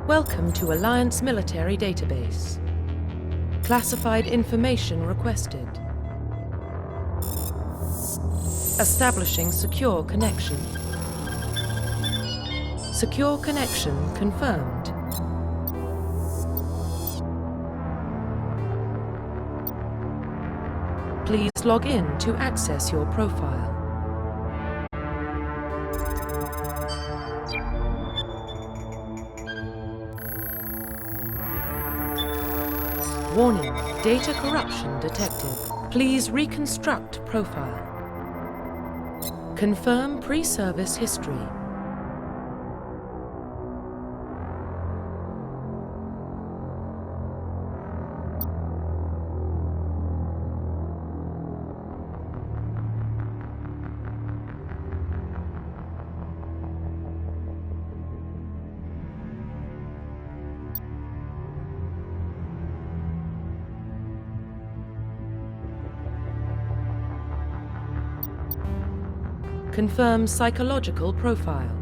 Welcome to Alliance Military Database. Classified information requested. Establishing secure connection. Secure connection confirmed. Please log in to access your profile. Warning, data corruption detected. Please reconstruct profile. Confirm pre-service history. Confirm psychological profile.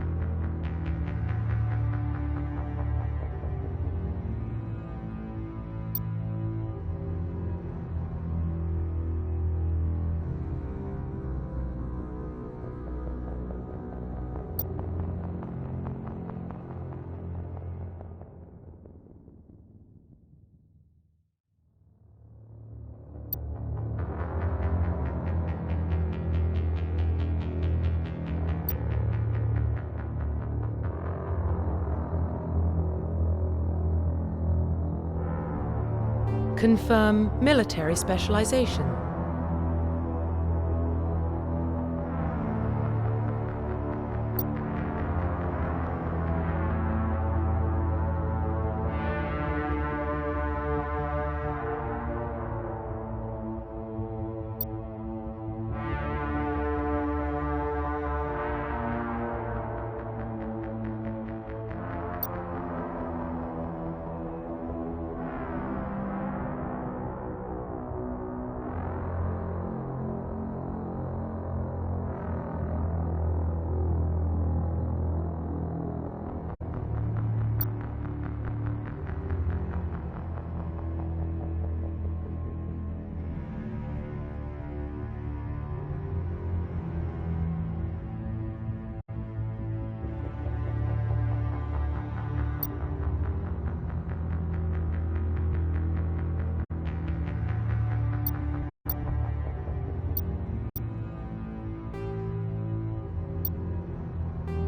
Confirm military specialization.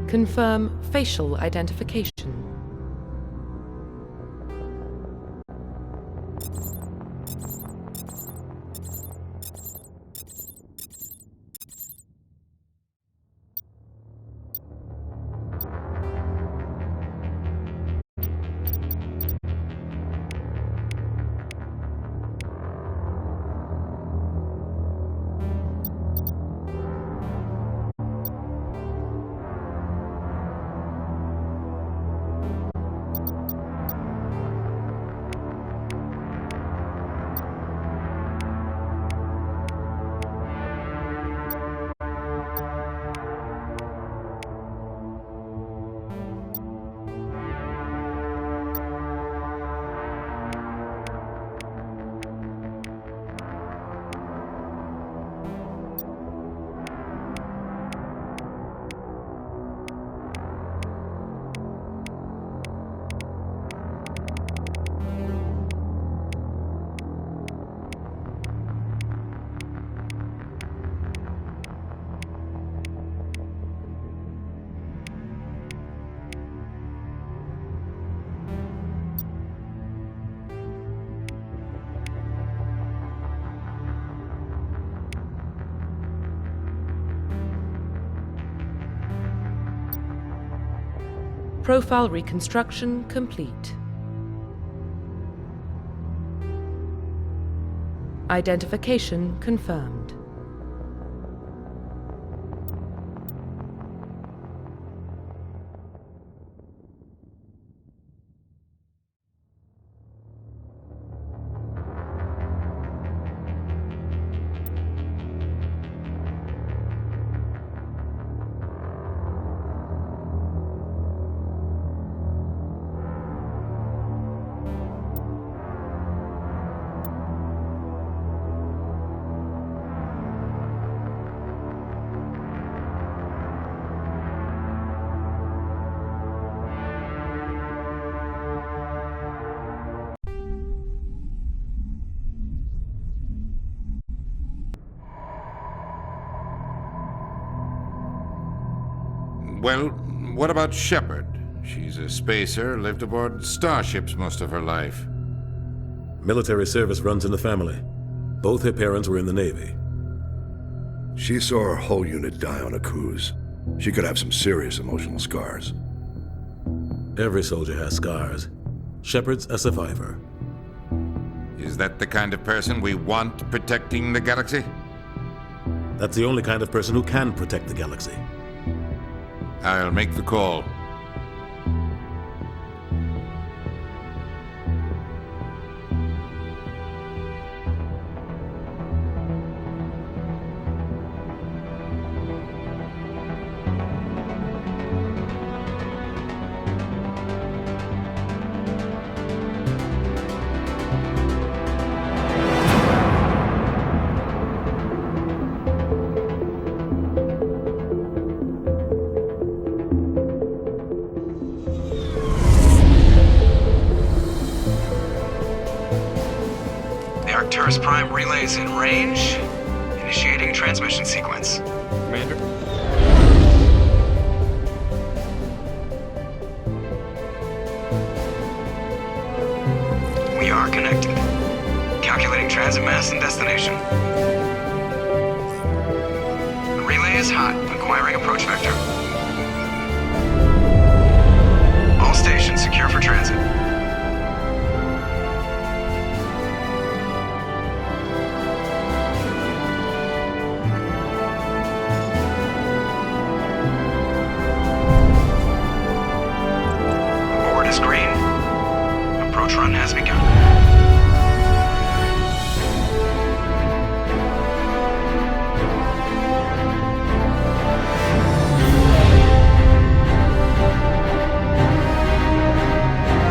Confirm facial identification. Profile reconstruction complete. Identification confirmed. Well, what about Shepard? She's a spacer, lived aboard starships most of her life. Military service runs in the family. Both her parents were in the Navy. She saw her whole unit die on a cruise. She could have some serious emotional scars. Every soldier has scars. Shepard's a survivor. Is that the kind of person we want protecting the galaxy? That's the only kind of person who can protect the galaxy. I'll make the call. Arcturus Prime relays in range. Initiating transmission sequence. Commander? We are connected. Calculating transit mass and destination. The relay is hot. Acquiring approach vector. All stations secure for transit. Green. Approach run has begun.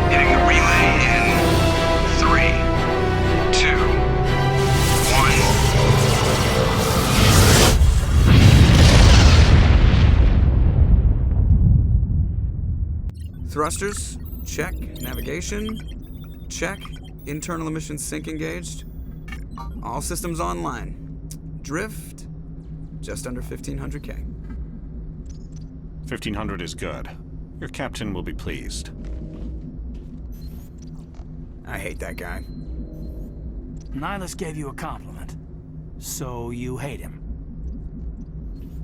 Hitting the relay in 3, 2, 1. Thrusters. Check. Navigation. Check. Internal emission sync engaged. All systems online. Drift. Just under 1500K. 1500 is good. Your captain will be pleased. I hate that guy. Nihilus gave you a compliment. So you hate him.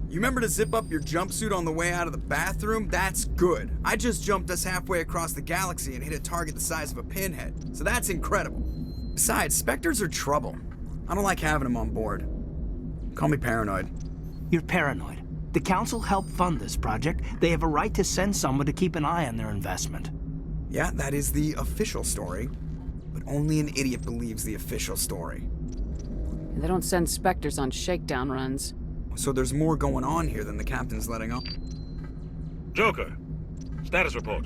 You remember to zip up your jumpsuit on the way out of the bathroom? That's good. I just jumped us halfway across the galaxy and hit a target the size of a pinhead, so that's incredible. Besides, Spectres are trouble. I don't like having them on board. Call me paranoid. You're paranoid. The Council helped fund this project. They have a right to send someone to keep an eye on their investment. Yeah, that is the official story. But only an idiot believes the official story. They don't send Spectres on shakedown runs. So there's more going on here than the captain's letting on. Joker, status report.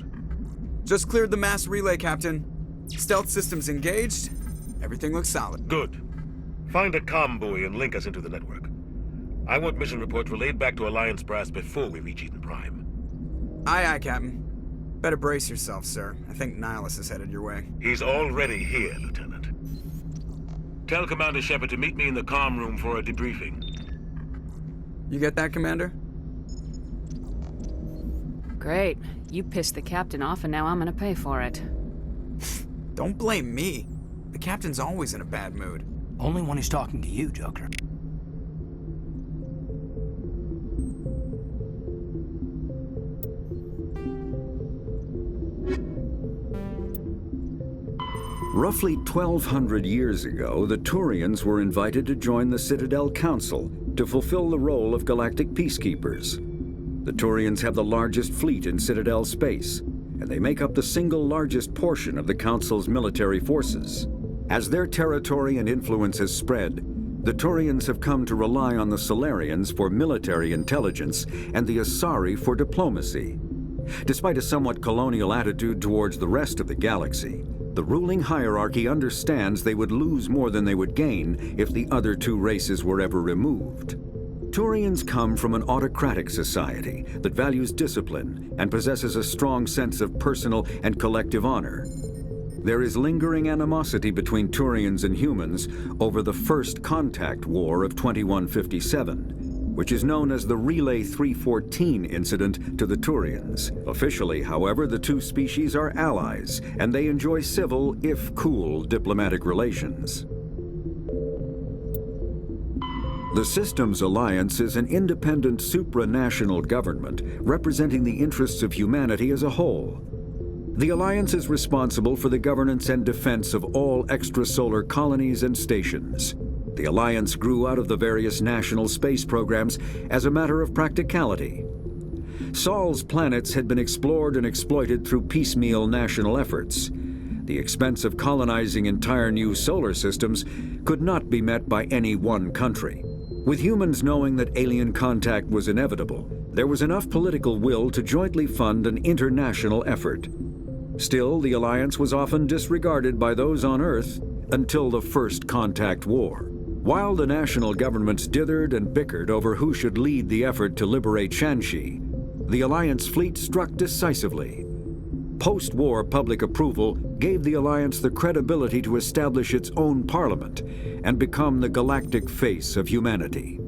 Just cleared the mass relay, Captain. Stealth systems engaged. Everything looks solid. Good. Find a comm buoy and link us into the network. I want mission reports relayed back to Alliance Brass before we reach Eden Prime. Aye, aye, Captain. Better brace yourself, sir. I think Nihilus is headed your way. He's already here, Lieutenant. Tell Commander Shepard to meet me in the comm room for a debriefing. You get that, Commander? Great. You pissed the captain off and now I'm gonna pay for it. Don't blame me. The captain's always in a bad mood. Only when he's talking to you, Joker. Roughly 1,200 years ago, the Turians were invited to join the Citadel Council to fulfill the role of galactic peacekeepers. The Turians have the largest fleet in Citadel space, and they make up the single largest portion of the Council's military forces. As their territory and influence has spread, the Turians have come to rely on the Solarians for military intelligence and the Asari for diplomacy. Despite a somewhat colonial attitude towards the rest of the galaxy, the ruling hierarchy understands they would lose more than they would gain if the other two races were ever removed. Turians come from an autocratic society that values discipline and possesses a strong sense of personal and collective honor. There is lingering animosity between Turians and humans over the First Contact War of 2157, which is known as the Relay 314 incident to the Turians. Officially, however, the two species are allies, and they enjoy civil, if cool, diplomatic relations. The Systems Alliance is an independent supranational government representing the interests of humanity as a whole. The Alliance is responsible for the governance and defense of all extrasolar colonies and stations. The Alliance grew out of the various national space programs as a matter of practicality. Sol's planets had been explored and exploited through piecemeal national efforts. The expense of colonizing entire new solar systems could not be met by any one country. With humans knowing that alien contact was inevitable, there was enough political will to jointly fund an international effort. Still, the Alliance was often disregarded by those on Earth until the First Contact War. While the national governments dithered and bickered over who should lead the effort to liberate Shanxi, the Alliance fleet struck decisively. Post-war public approval gave the Alliance the credibility to establish its own parliament and become the galactic face of humanity.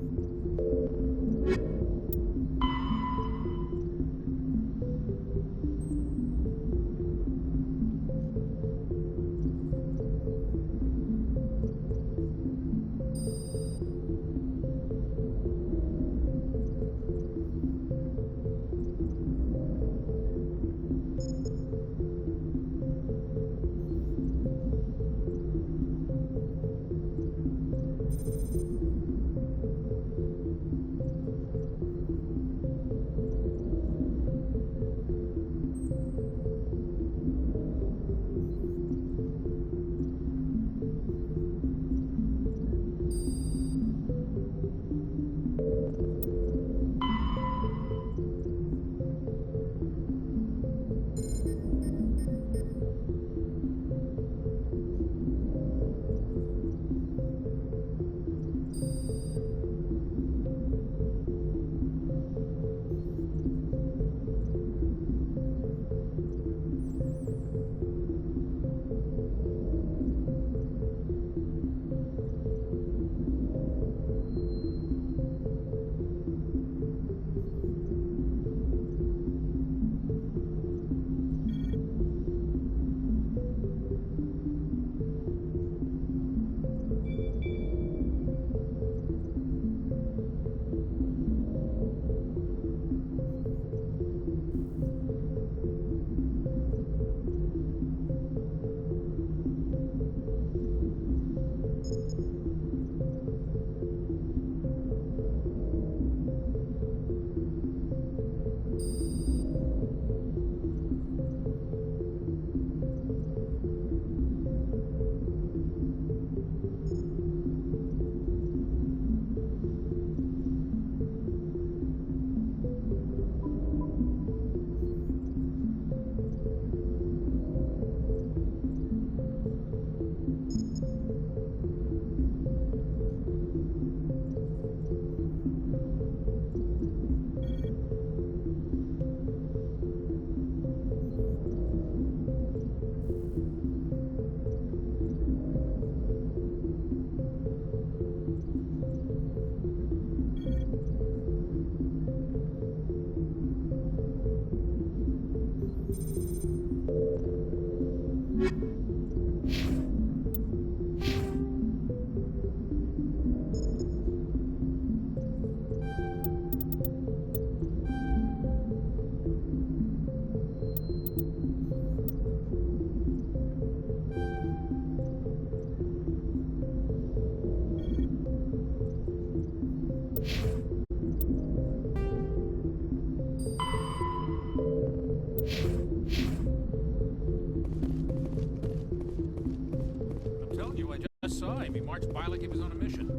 He marched by like he was on a mission.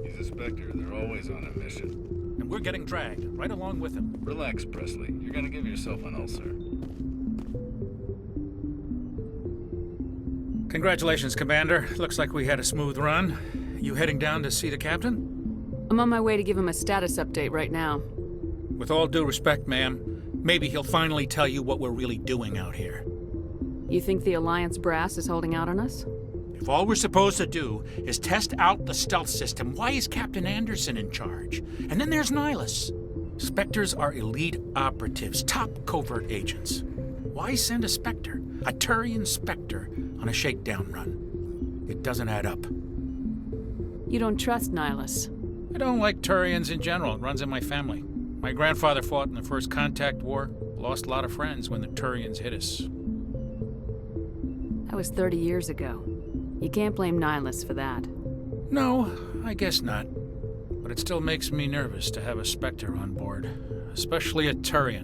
He's a Spectre. They're always on a mission. And we're getting dragged, right along with him. Relax, Presley. You're gonna give yourself an ulcer. Congratulations, Commander. Looks like we had a smooth run. You heading down to see the captain? I'm on my way to give him a status update right now. With all due respect, ma'am, maybe he'll finally tell you what we're really doing out here. You think the Alliance brass is holding out on us? If all we're supposed to do is test out the stealth system, why is Captain Anderson in charge? And then there's Nihilus. Spectres are elite operatives, top covert agents. Why send a Spectre, a Turian Spectre, on a shakedown run? It doesn't add up. You don't trust Nihilus? I don't like Turians in general. It runs in my family. My grandfather fought in the First Contact War, lost a lot of friends when the Turians hit us. That was 30 years ago. You can't blame Nihilus for that. No, I guess not. But it still makes me nervous to have a Spectre on board, especially a Turian.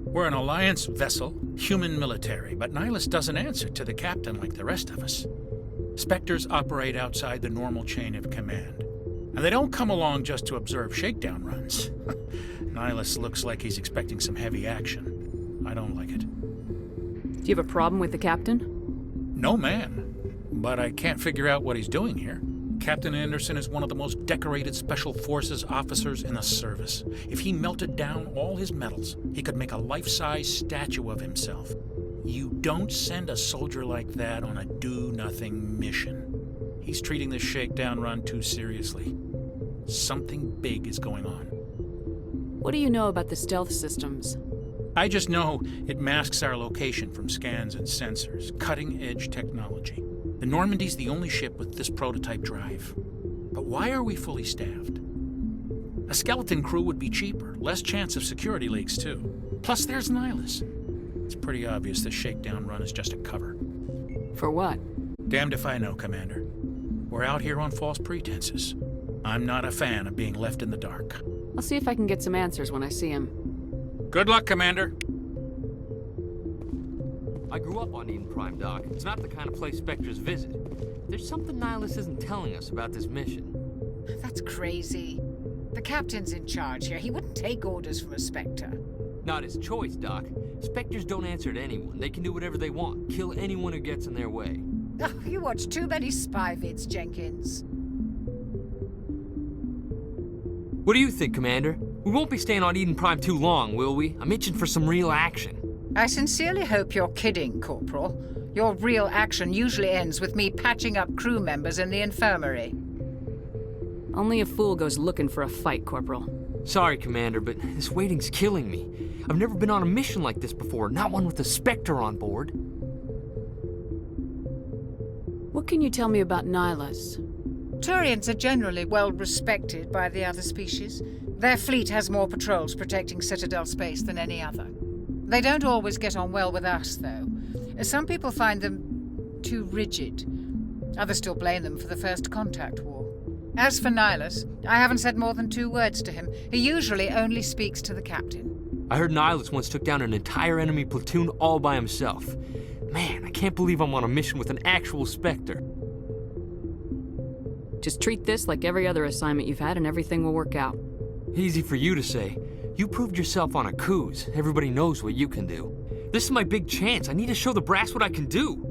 We're an Alliance vessel, human military, but Nihilus doesn't answer to the captain like the rest of us. Spectres operate outside the normal chain of command. And they don't come along just to observe shakedown runs. Nihilus looks like he's expecting some heavy action. I don't like it. Do you have a problem with the captain? No, man. But I can't figure out what he's doing here. Captain Anderson is one of the most decorated Special Forces officers in the service. If he melted down all his medals, he could make a life-size statue of himself. You don't send a soldier like that on a do-nothing mission. He's treating this shakedown run too seriously. Something big is going on. What do you know about the stealth systems? I just know it masks our location from scans and sensors. Cutting-edge technology. The Normandy's the only ship with this prototype drive. But why are we fully staffed? A skeleton crew would be cheaper, less chance of security leaks too. Plus there's Nihilus. It's pretty obvious this shakedown run is just a cover. For what? Damned if I know, Commander. We're out here on false pretenses. I'm not a fan of being left in the dark. I'll see if I can get some answers when I see him. Good luck, Commander. I grew up on Eden Prime, Doc. It's not the kind of place Spectres visit. There's something Nihilus isn't telling us about this mission. That's crazy. The captain's in charge here. He wouldn't take orders from a Spectre. Not his choice, Doc. Spectres don't answer to anyone. They can do whatever they want. Kill anyone who gets in their way. Oh, you watch too many spy vids, Jenkins. What do you think, Commander? We won't be staying on Eden Prime too long, will we? I'm itching for some real action. I sincerely hope you're kidding, Corporal. Your real action usually ends with me patching up crew members in the infirmary. Only a fool goes looking for a fight, Corporal. Sorry, Commander, but this waiting's killing me. I've never been on a mission like this before, not one with a Spectre on board. What can you tell me about Nihilus? Turians are generally well respected by the other species. Their fleet has more patrols protecting Citadel space than any other. They don't always get on well with us, though. Some people find them too rigid. Others still blame them for the First Contact War. As for Nihilus, I haven't said more than 2 words to him. He usually only speaks to the captain. I heard Nihilus once took down an entire enemy platoon all by himself. Man, I can't believe I'm on a mission with an actual Spectre. Just treat this like every other assignment you've had and everything will work out. Easy for you to say. You proved yourself on a cruise. Everybody knows what you can do. This is my big chance. I need to show the brass what I can do.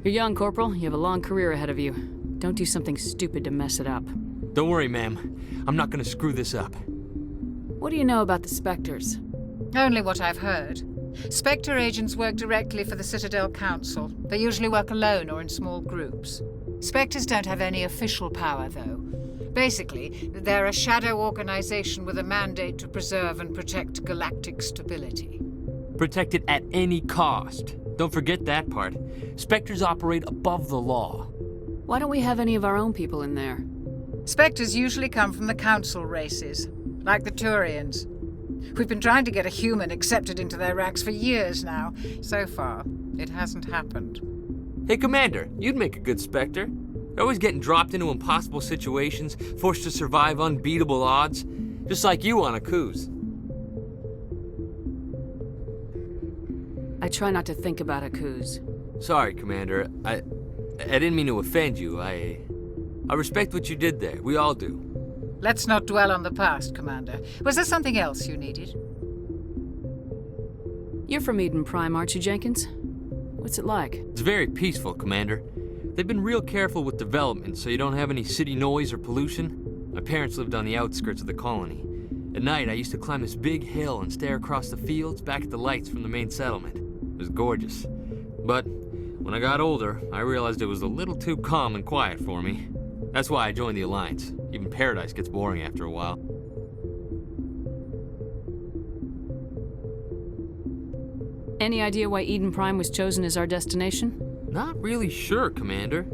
You're young, Corporal. You have a long career ahead of you. Don't do something stupid to mess it up. Don't worry, ma'am. I'm not gonna screw this up. What do you know about the Spectres? Only what I've heard. Spectre agents work directly for the Citadel Council. They usually work alone or in small groups. Spectres don't have any official power, though. Basically, they're a shadow organization with a mandate to preserve and protect galactic stability. Protect it at any cost. Don't forget that part. Spectres operate above the law. Why don't we have any of our own people in there? Spectres usually come from the Council races, like the Turians. We've been trying to get a human accepted into their ranks for years now. So far, it hasn't happened. Hey, Commander, you'd make a good Spectre. You're always getting dropped into impossible situations, forced to survive unbeatable odds, just like you on a cruise. I try not to think about Akuz. Sorry, Commander. I didn't mean to offend you. I respect what you did there. We all do. Let's not dwell on the past, Commander. Was there something else you needed? You're from Eden Prime, aren't you, Jenkins? What's it like? It's very peaceful, Commander. They've been real careful with development, so you don't have any city noise or pollution. My parents lived on the outskirts of the colony. At night, I used to climb this big hill and stare across the fields back at the lights from the main settlement. It was gorgeous. But When I got older, I realized it was a little too calm and quiet for me. That's why I joined the Alliance. Even Paradise gets boring after a while. Any idea why Eden Prime was chosen as our destination? Not really sure, Commander.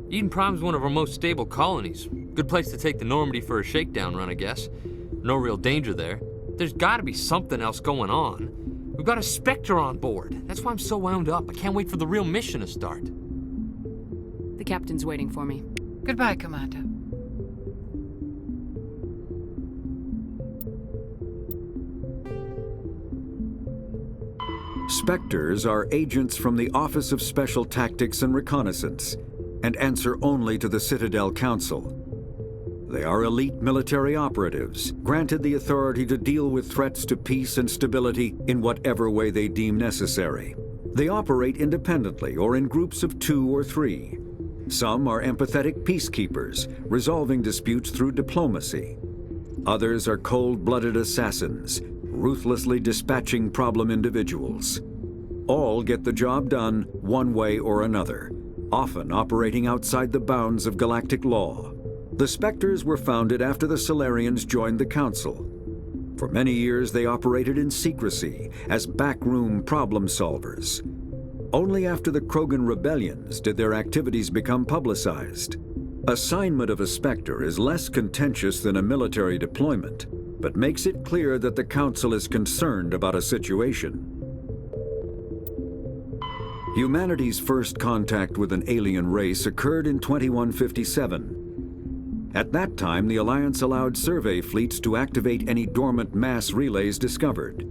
Eden Prime's one of our most stable colonies. Good place to take the Normandy for a shakedown run, I guess. No real danger there. There's gotta be something else going on. We've got a Spectre on board. That's why I'm so wound up. I can't wait for the real mission to start. The captain's waiting for me. Goodbye, Commander. Spectres are agents from the Office of Special Tactics and Reconnaissance, and answer only to the Citadel Council. They are elite military operatives, granted the authority to deal with threats to peace and stability in whatever way they deem necessary. They operate independently or in groups of 2 or 3. Some are empathetic peacekeepers, resolving disputes through diplomacy. Others are cold-blooded assassins, ruthlessly dispatching problem individuals. All get the job done one way or another, often operating outside the bounds of galactic law. The Spectres were founded after the Solarians joined the Council. For many years, they operated in secrecy as backroom problem solvers. Only after the Krogan rebellions did their activities become publicized. Assignment of a Spectre is less contentious than a military deployment, but makes it clear that the Council is concerned about a situation. Humanity's first contact with an alien race occurred in 2157. At that time, the Alliance allowed survey fleets to activate any dormant mass relays discovered,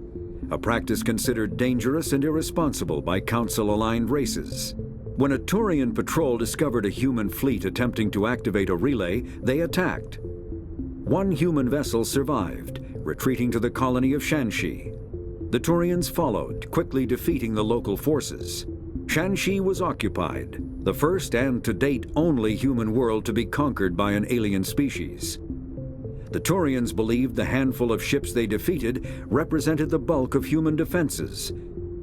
a practice considered dangerous and irresponsible by Council-aligned races. When a Turian patrol discovered a human fleet attempting to activate a relay, they attacked. One human vessel survived, retreating to the colony of Shanxi. The Turians followed, quickly defeating the local forces. Shanxi was occupied, the first and to date only human world to be conquered by an alien species. The Turians believed the handful of ships they defeated represented the bulk of human defenses,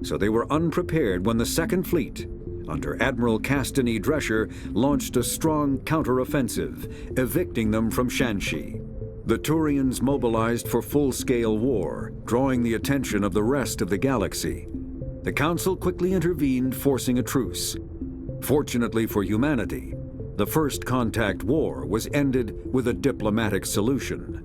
so they were unprepared when the Second Fleet, under Admiral Castany Drescher, launched a strong counteroffensive, evicting them from Shanxi. The Turians mobilized for full-scale war, drawing the attention of the rest of the galaxy. The Council quickly intervened, forcing a truce. Fortunately for humanity, the First Contact War was ended with a diplomatic solution.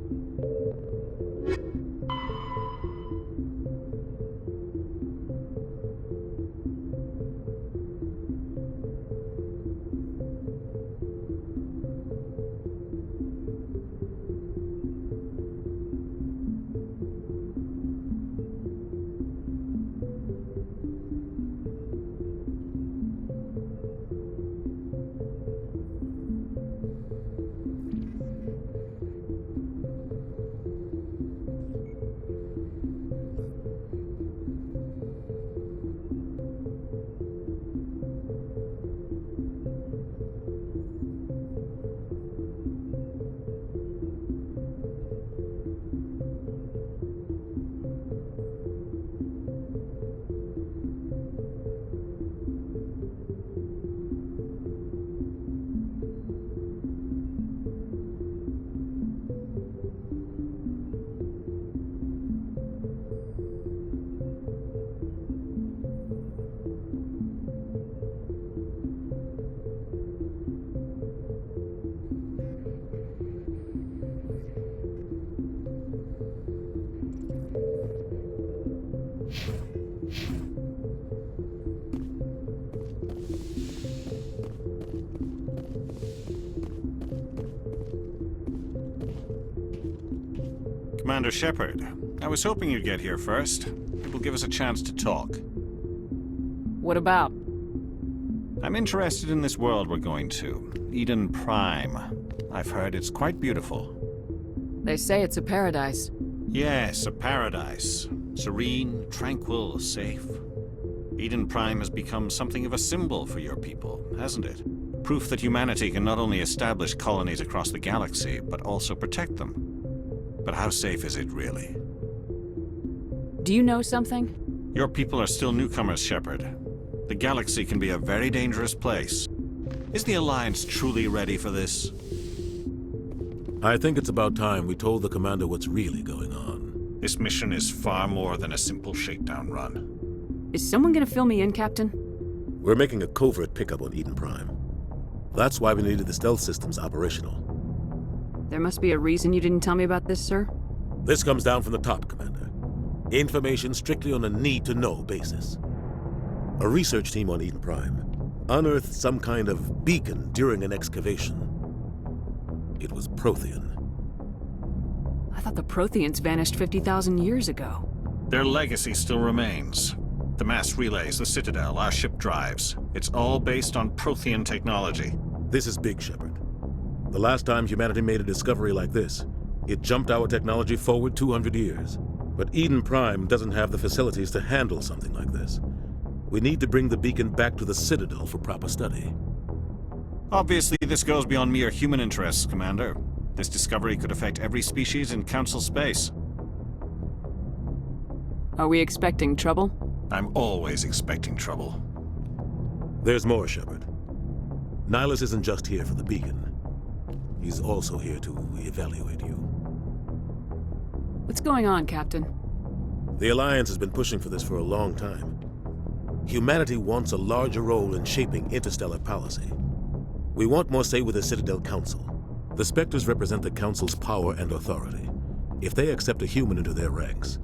Commander Shepard, I was hoping you'd get here first. It will give us a chance to talk. What about? I'm interested in this world we're going to, Eden Prime. I've heard it's quite beautiful. They say it's a paradise. Yes, a paradise. Serene, tranquil, safe. Eden Prime has become something of a symbol for your people, hasn't it? Proof that humanity can not only establish colonies across the galaxy, but also protect them. But how safe is it really? Do you know something? Your people are still newcomers, Shepard. The galaxy can be a very dangerous place. Is the Alliance truly ready for this? I think it's about time we told the commander what's really going on. This mission is far more than a simple shakedown run. Is someone gonna fill me in, Captain? We're making a covert pickup on Eden Prime. That's why we needed the stealth systems operational. There must be a reason you didn't tell me about this, sir? This comes down from the top, Commander. Information strictly on a need-to-know basis. A research team on Eden Prime unearthed some kind of beacon during an excavation. It was Prothean. I thought the Protheans vanished 50,000 years ago. Their legacy still remains. The mass relays, the Citadel, our ship drives. It's all based on Prothean technology. This is big, Shepard. The last time humanity made a discovery like this, it jumped our technology forward 200 years. But Eden Prime doesn't have the facilities to handle something like this. We need to bring the beacon back to the Citadel for proper study. Obviously, this goes beyond mere human interests, Commander. This discovery could affect every species in Council space. Are we expecting trouble? I'm always expecting trouble. There's more, Shepard. Nihilus isn't just here for the beacon. He's also here to evaluate you. What's going on, Captain? The Alliance has been pushing for this for a long time. Humanity wants a larger role in shaping interstellar policy. We want more say with the Citadel Council. The Spectres represent the Council's power and authority. If they accept a human into their ranks,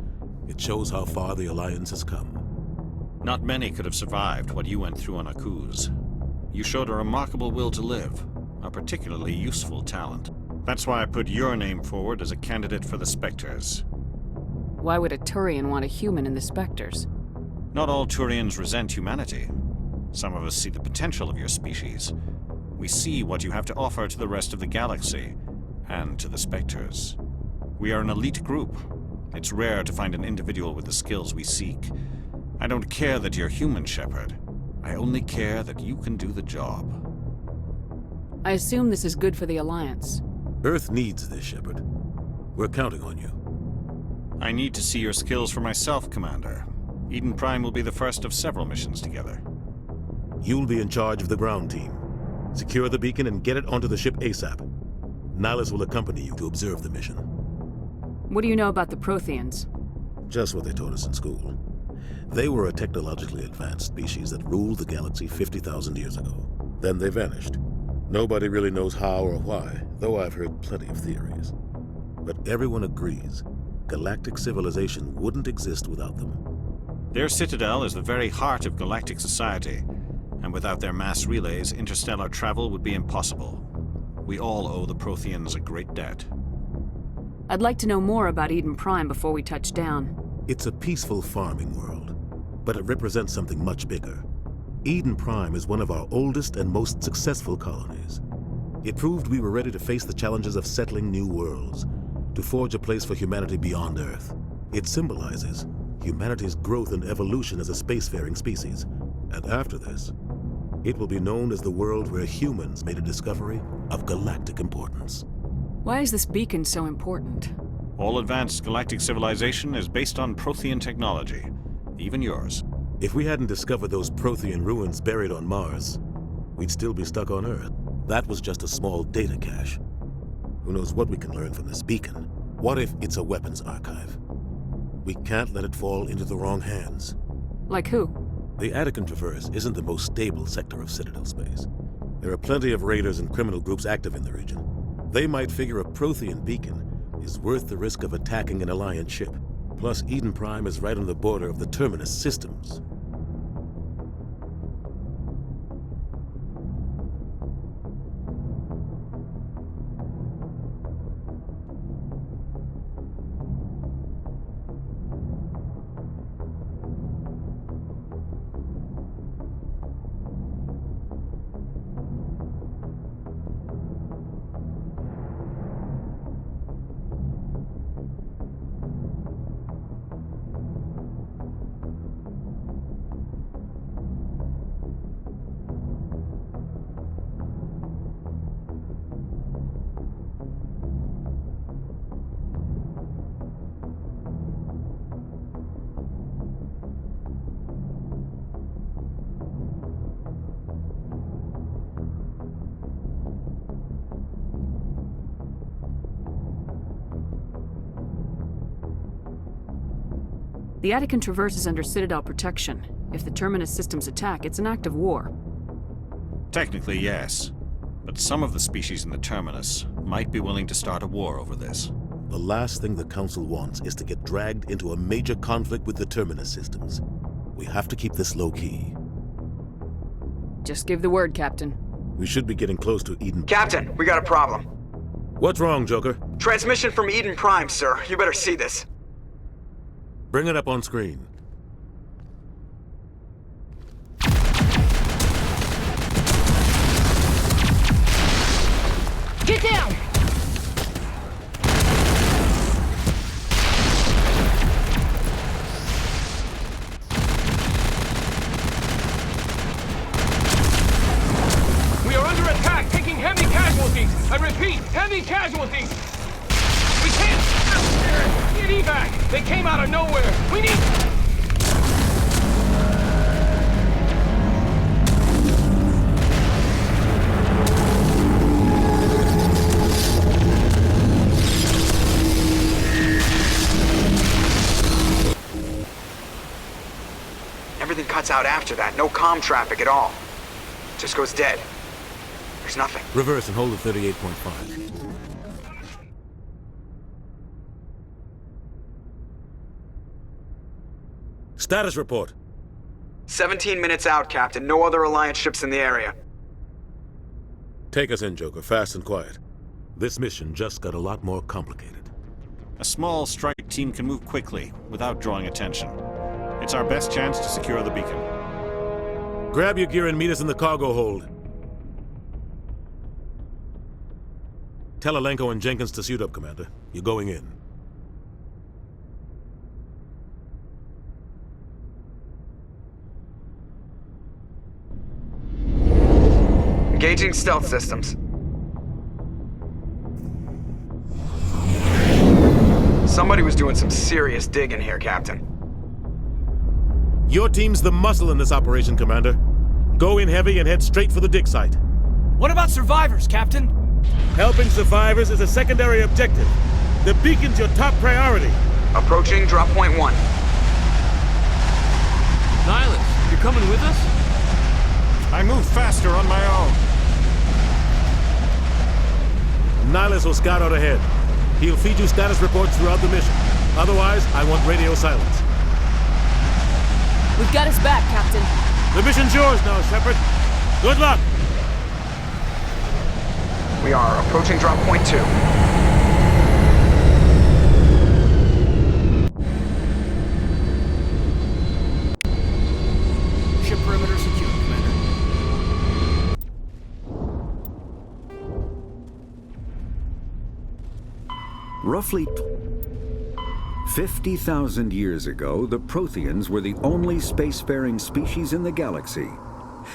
it shows how far the Alliance has come. Not many could have survived what you went through on Akuz. You showed a remarkable will to live, a particularly useful talent. That's why I put your name forward as a candidate for the Spectres. Why would a Turian want a human in the Spectres? Not all Turians resent humanity. Some of us see the potential of your species. We see what you have to offer to the rest of the galaxy, and to the Spectres. We are an elite group. It's rare to find an individual with the skills we seek. I don't care that you're human, Shepard. I only care that you can do the job. I assume this is good for the Alliance. Earth needs this, Shepard. We're counting on you. I need to see your skills for myself, Commander. Eden Prime will be the first of several missions together. You'll be in charge of the ground team. Secure the beacon and get it onto the ship ASAP. Nihilus will accompany you to observe the mission. What do you know about the Protheans? Just what they taught us in school. They were a technologically advanced species that ruled the galaxy 50,000 years ago. Then they vanished. Nobody really knows how or why, though I've heard plenty of theories. But everyone agrees, galactic civilization wouldn't exist without them. Their citadel is the very heart of galactic society, and without their mass relays, interstellar travel would be impossible. We all owe the Protheans a great debt. I'd like to know more about Eden Prime before we touch down. It's a peaceful farming world, but it represents something much bigger. Eden Prime is one of our oldest and most successful colonies. It proved we were ready to face the challenges of settling new worlds, to forge a place for humanity beyond Earth. It symbolizes humanity's growth and evolution as a spacefaring species. And after this, it will be known as the world where humans made a discovery of galactic importance. Why is this beacon so important? All advanced galactic civilization is based on Prothean technology, even yours. If we hadn't discovered those Prothean ruins buried on Mars, we'd still be stuck on Earth. That was just a small data cache. Who knows what we can learn from this beacon? What if it's a weapons archive? We can't let it fall into the wrong hands. Like who? The Attican Traverse isn't the most stable sector of Citadel space. There are plenty of raiders and criminal groups active in the region. They might figure a Prothean beacon is worth the risk of attacking an Alliance ship. Plus, Eden Prime is right on the border of the Terminus systems. The Attican Traverse is under Citadel protection. If the Terminus systems attack, it's an act of war. Technically, yes. But some of the species in the Terminus might be willing to start a war over this. The last thing the Council wants is to get dragged into a major conflict with the Terminus systems. We have to keep this low-key. Just give the word, Captain. We should be getting close to Eden. Captain, we got a problem. What's wrong, Joker? Transmission from Eden Prime, sir. You better see this. Bring it up on screen. Get down! We are under attack, taking heavy casualties. I repeat, heavy casualties. We can't... Get evac! They came out of nowhere. We need... Everything cuts out after that. No comm traffic at all. Just goes dead. There's nothing. Reverse and hold at 38.5. Status report. 17 minutes out, Captain. No other Alliance ships in the area. Take us in, Joker, fast and quiet. This mission just got a lot more complicated. A small strike team can move quickly, without drawing attention. It's our best chance to secure the beacon. Grab your gear and meet us in the cargo hold. Tell Alenko and Jenkins to suit up, Commander. You're going in. Engaging stealth systems. Somebody was doing some serious digging here, Captain. Your team's the muscle in this operation, Commander. Go in heavy and head straight for the dig site. What about survivors, Captain? Helping survivors is a secondary objective. The beacon's your top priority. Approaching drop point 1. Nihilus, you're coming with us? I move faster on my own. Nihilus will scout out ahead. He'll feed you status reports throughout the mission. Otherwise, I want radio silence. We've got his back, Captain. The mission's yours now, Shepard. Good luck! We are approaching drop point 2. Ship perimeter secure, Commander. Roughly 50,000 years ago, the Protheans were the only spacefaring species in the galaxy.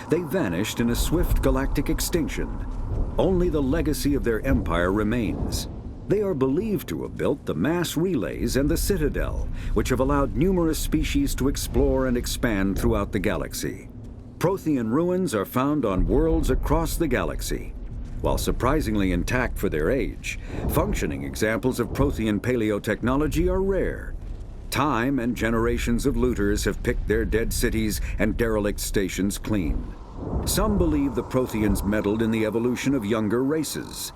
They vanished in a swift galactic extinction. Only the legacy of their empire remains. They are believed to have built the mass relays and the Citadel, which have allowed numerous species to explore and expand throughout the galaxy. Prothean ruins are found on worlds across the galaxy. While surprisingly intact for their age, functioning examples of Prothean paleotechnology are rare. Time and generations of looters have picked their dead cities and derelict stations clean. Some believe the Protheans meddled in the evolution of younger races.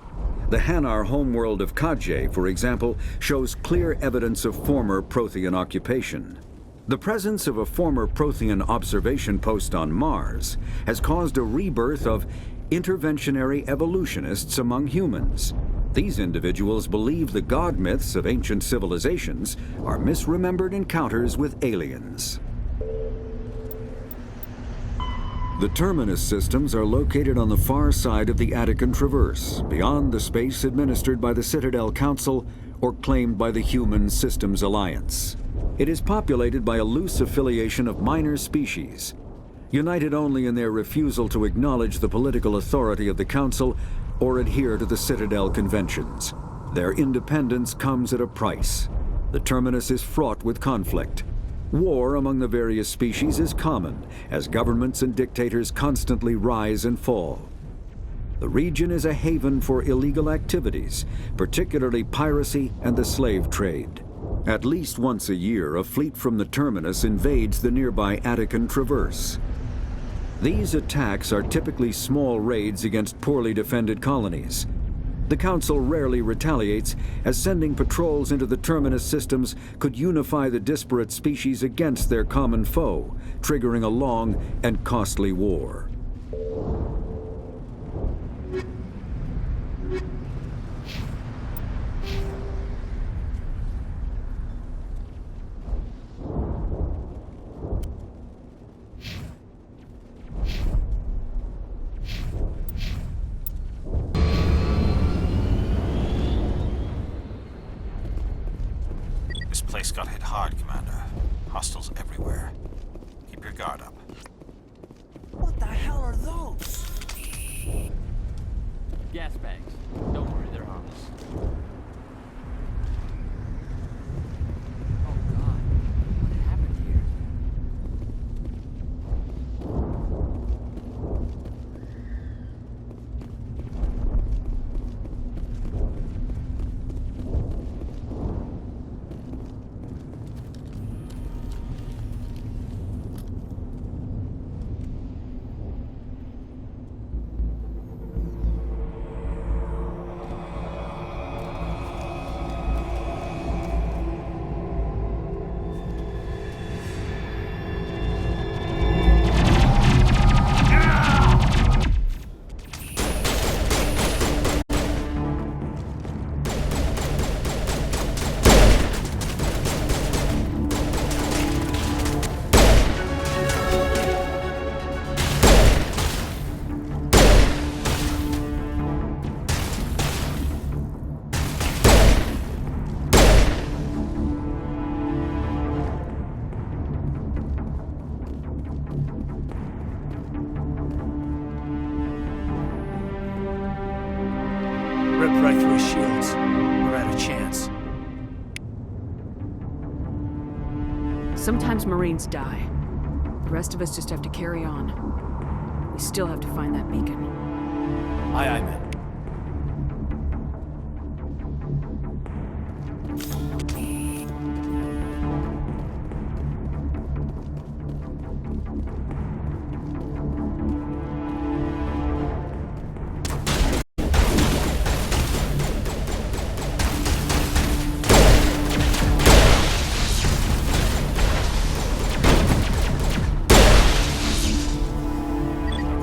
The Hanar homeworld of Kaide, for example, shows clear evidence of former Prothean occupation. The presence of a former Prothean observation post on Mars has caused a rebirth of interventionary evolutionists among humans. These individuals believe the god myths of ancient civilizations are misremembered encounters with aliens. The Terminus systems are located on the far side of the Attican Traverse, beyond the space administered by the Citadel Council or claimed by the Human Systems Alliance. It is populated by a loose affiliation of minor species, united only in their refusal to acknowledge the political authority of the Council or adhere to the Citadel conventions. Their independence comes at a price. The Terminus is fraught with conflict. War among the various species is common, as governments and dictators constantly rise and fall. The region is a haven for illegal activities, particularly piracy and the slave trade. At least once a year, a fleet from the terminus invades the nearby Attican Traverse. These attacks are typically small raids against poorly defended colonies. The Council rarely retaliates, as sending patrols into the terminus systems could unify the disparate species against their common foe, triggering a long and costly war. This place got hit hard, Commander. Hostiles everywhere. Keep your guard up. What the hell are those? Gas bags. Don't worry, they're harmless. Oh God, what happened here? Ripped right through his shields. We're out of chance. Sometimes Marines die. The rest of us just have to carry on. We still have to find that beacon. Aye, aye, man.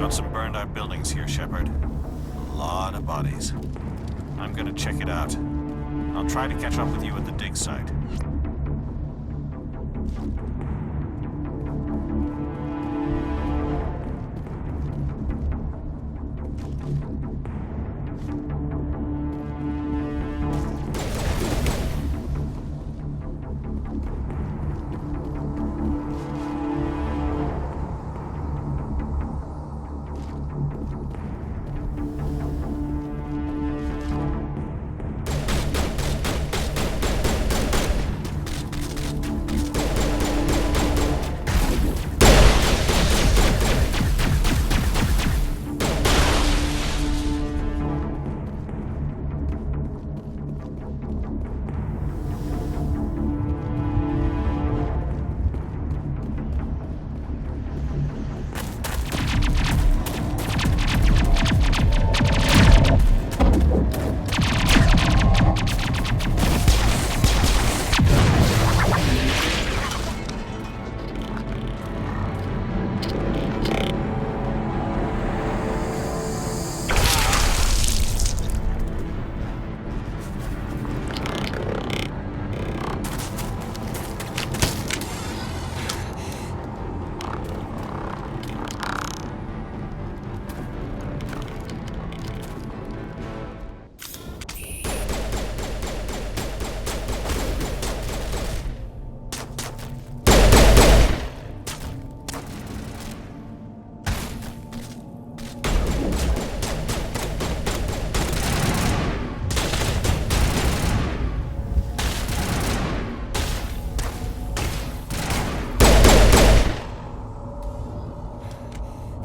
Some burned out buildings here, Shepard. A lot of bodies. I'm gonna check it out. I'll try to catch up with you at the dig site.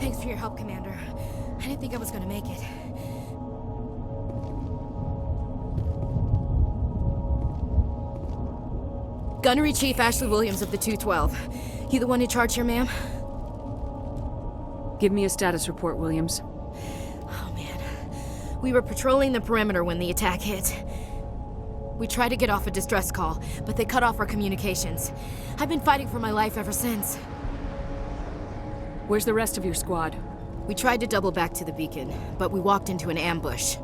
Thanks for your help, Commander. I didn't think I was gonna make it. Gunnery Chief Ashley Williams of the 212. You the one in charge here, ma'am? Give me a status report, Williams. Oh, man. We were patrolling the perimeter when the attack hit. We tried to get off a distress call, but they cut off our communications. I've been fighting for my life ever since. Where's the rest of your squad? We tried to double back to the beacon, but we walked into an ambush.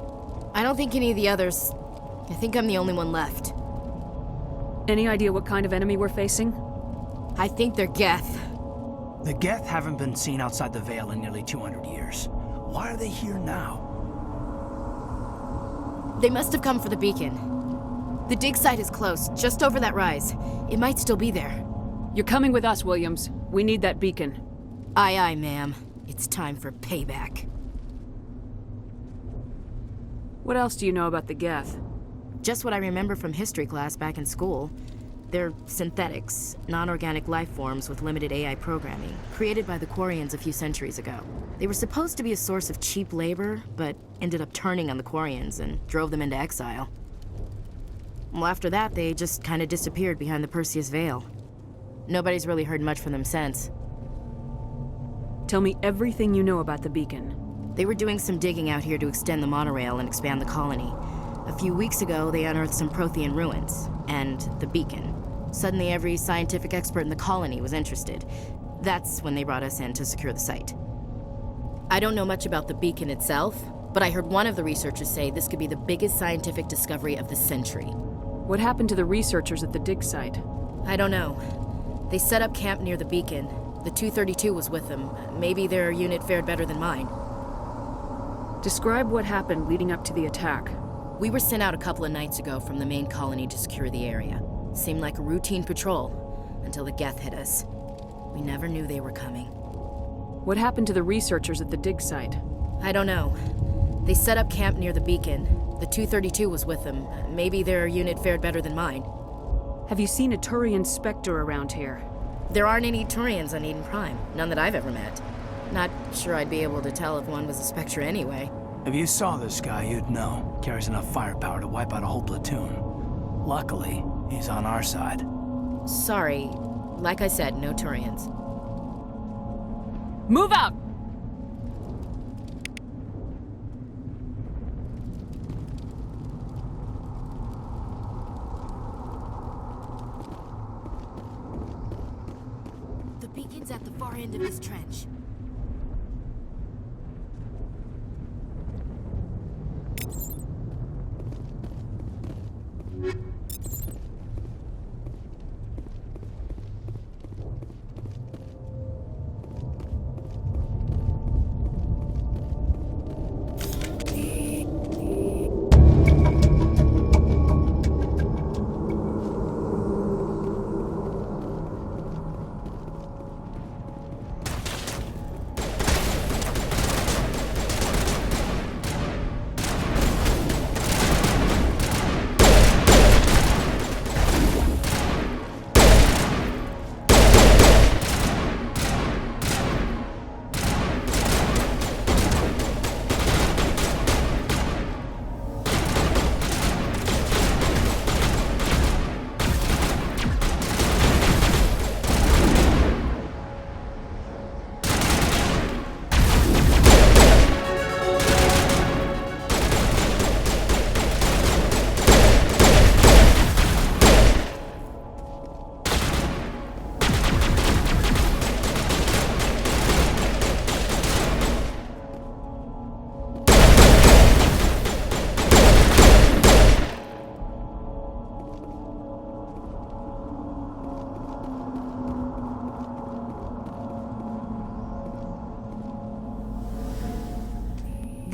I don't think any of the others... I think I'm the only one left. Any idea what kind of enemy we're facing? I think they're Geth. The Geth haven't been seen outside the Veil in nearly 200 years. Why are they here now? They must have come for the beacon. The dig site is close, just over that rise. It might still be there. You're coming with us, Williams. We need that beacon. Aye, aye, ma'am. It's time for payback. What else do you know about the Geth? Just what I remember from history class back in school. They're synthetics, non-organic life forms with limited AI programming, created by the Quarians a few centuries ago. They were supposed to be a source of cheap labor, but ended up turning on the Quarians and drove them into exile. Well, after that, they just kind of disappeared behind the Perseus Veil. Nobody's really heard much from them since. Tell me everything you know about the beacon. They were doing some digging out here to extend the monorail and expand the colony. A few weeks ago, they unearthed some Prothean ruins, and the beacon. Suddenly, every scientific expert in the colony was interested. That's when they brought us in to secure the site. I don't know much about the beacon itself, but I heard one of the researchers say this could be the biggest scientific discovery of the century. What happened to the researchers at the dig site? I don't know. They set up camp near the beacon. The 232 was with them. Maybe their unit fared better than mine. Describe what happened leading up to the attack. We were sent out a couple of nights ago from the main colony to secure the area. Seemed like a routine patrol, until the Geth hit us. We never knew they were coming. What happened to the researchers at the dig site? I don't know. They set up camp near the beacon. The 232 was with them. Maybe their unit fared better than mine. Have you seen a Turian Spectre around here? There aren't any Turians on Eden Prime. None that I've ever met. Not sure I'd be able to tell if one was a Spectre anyway. If you saw this guy, you'd know. Carries enough firepower to wipe out a whole platoon. Luckily, he's on our side. Sorry. Like I said, no Turians. Move out! The beacon's at the far end of this trench.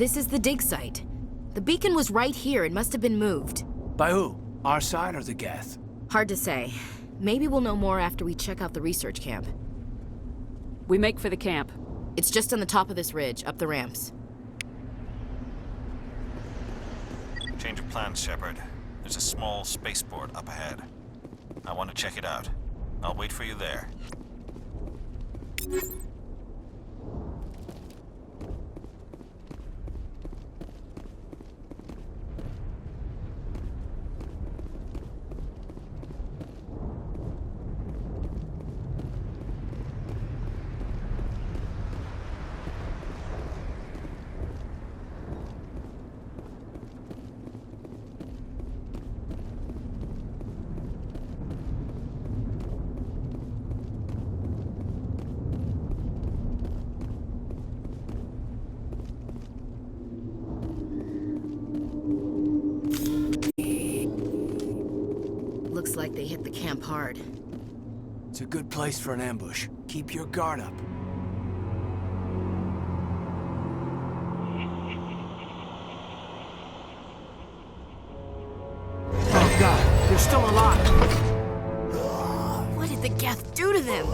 This is the dig site. The beacon was right here. It must have been moved. By who? Our side or the Geth? Hard to say. Maybe we'll know more after we check out the research camp. We make for the camp. It's just on the top of this ridge, up the ramps. Change of plans, Shepard. There's a small spaceport up ahead. I want to check it out. I'll wait for you there. they hit the camp hard. It's a good place for an ambush. Keep your guard up. Oh god, they're still alive! What did the Geth do to them?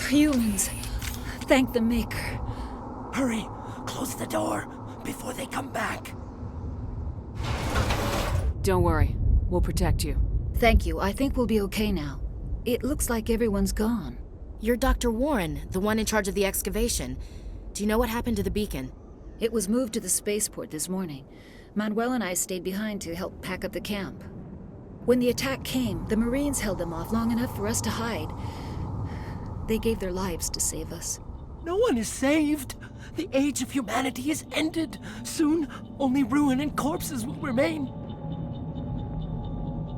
Humans. Thank the Maker. Hurry! Close the door before they come back. Don't worry. We'll protect you. Thank you. I think we'll be okay now. It looks like everyone's gone. You're Dr. Warren, the one in charge of the excavation. Do you know what happened to the beacon? It was moved to the spaceport this morning. Manuel and I stayed behind to help pack up the camp. When the attack came, the Marines held them off long enough for us to hide. They gave their lives to save us. No one is saved. The age of humanity is ended. Soon, only ruin and corpses will remain.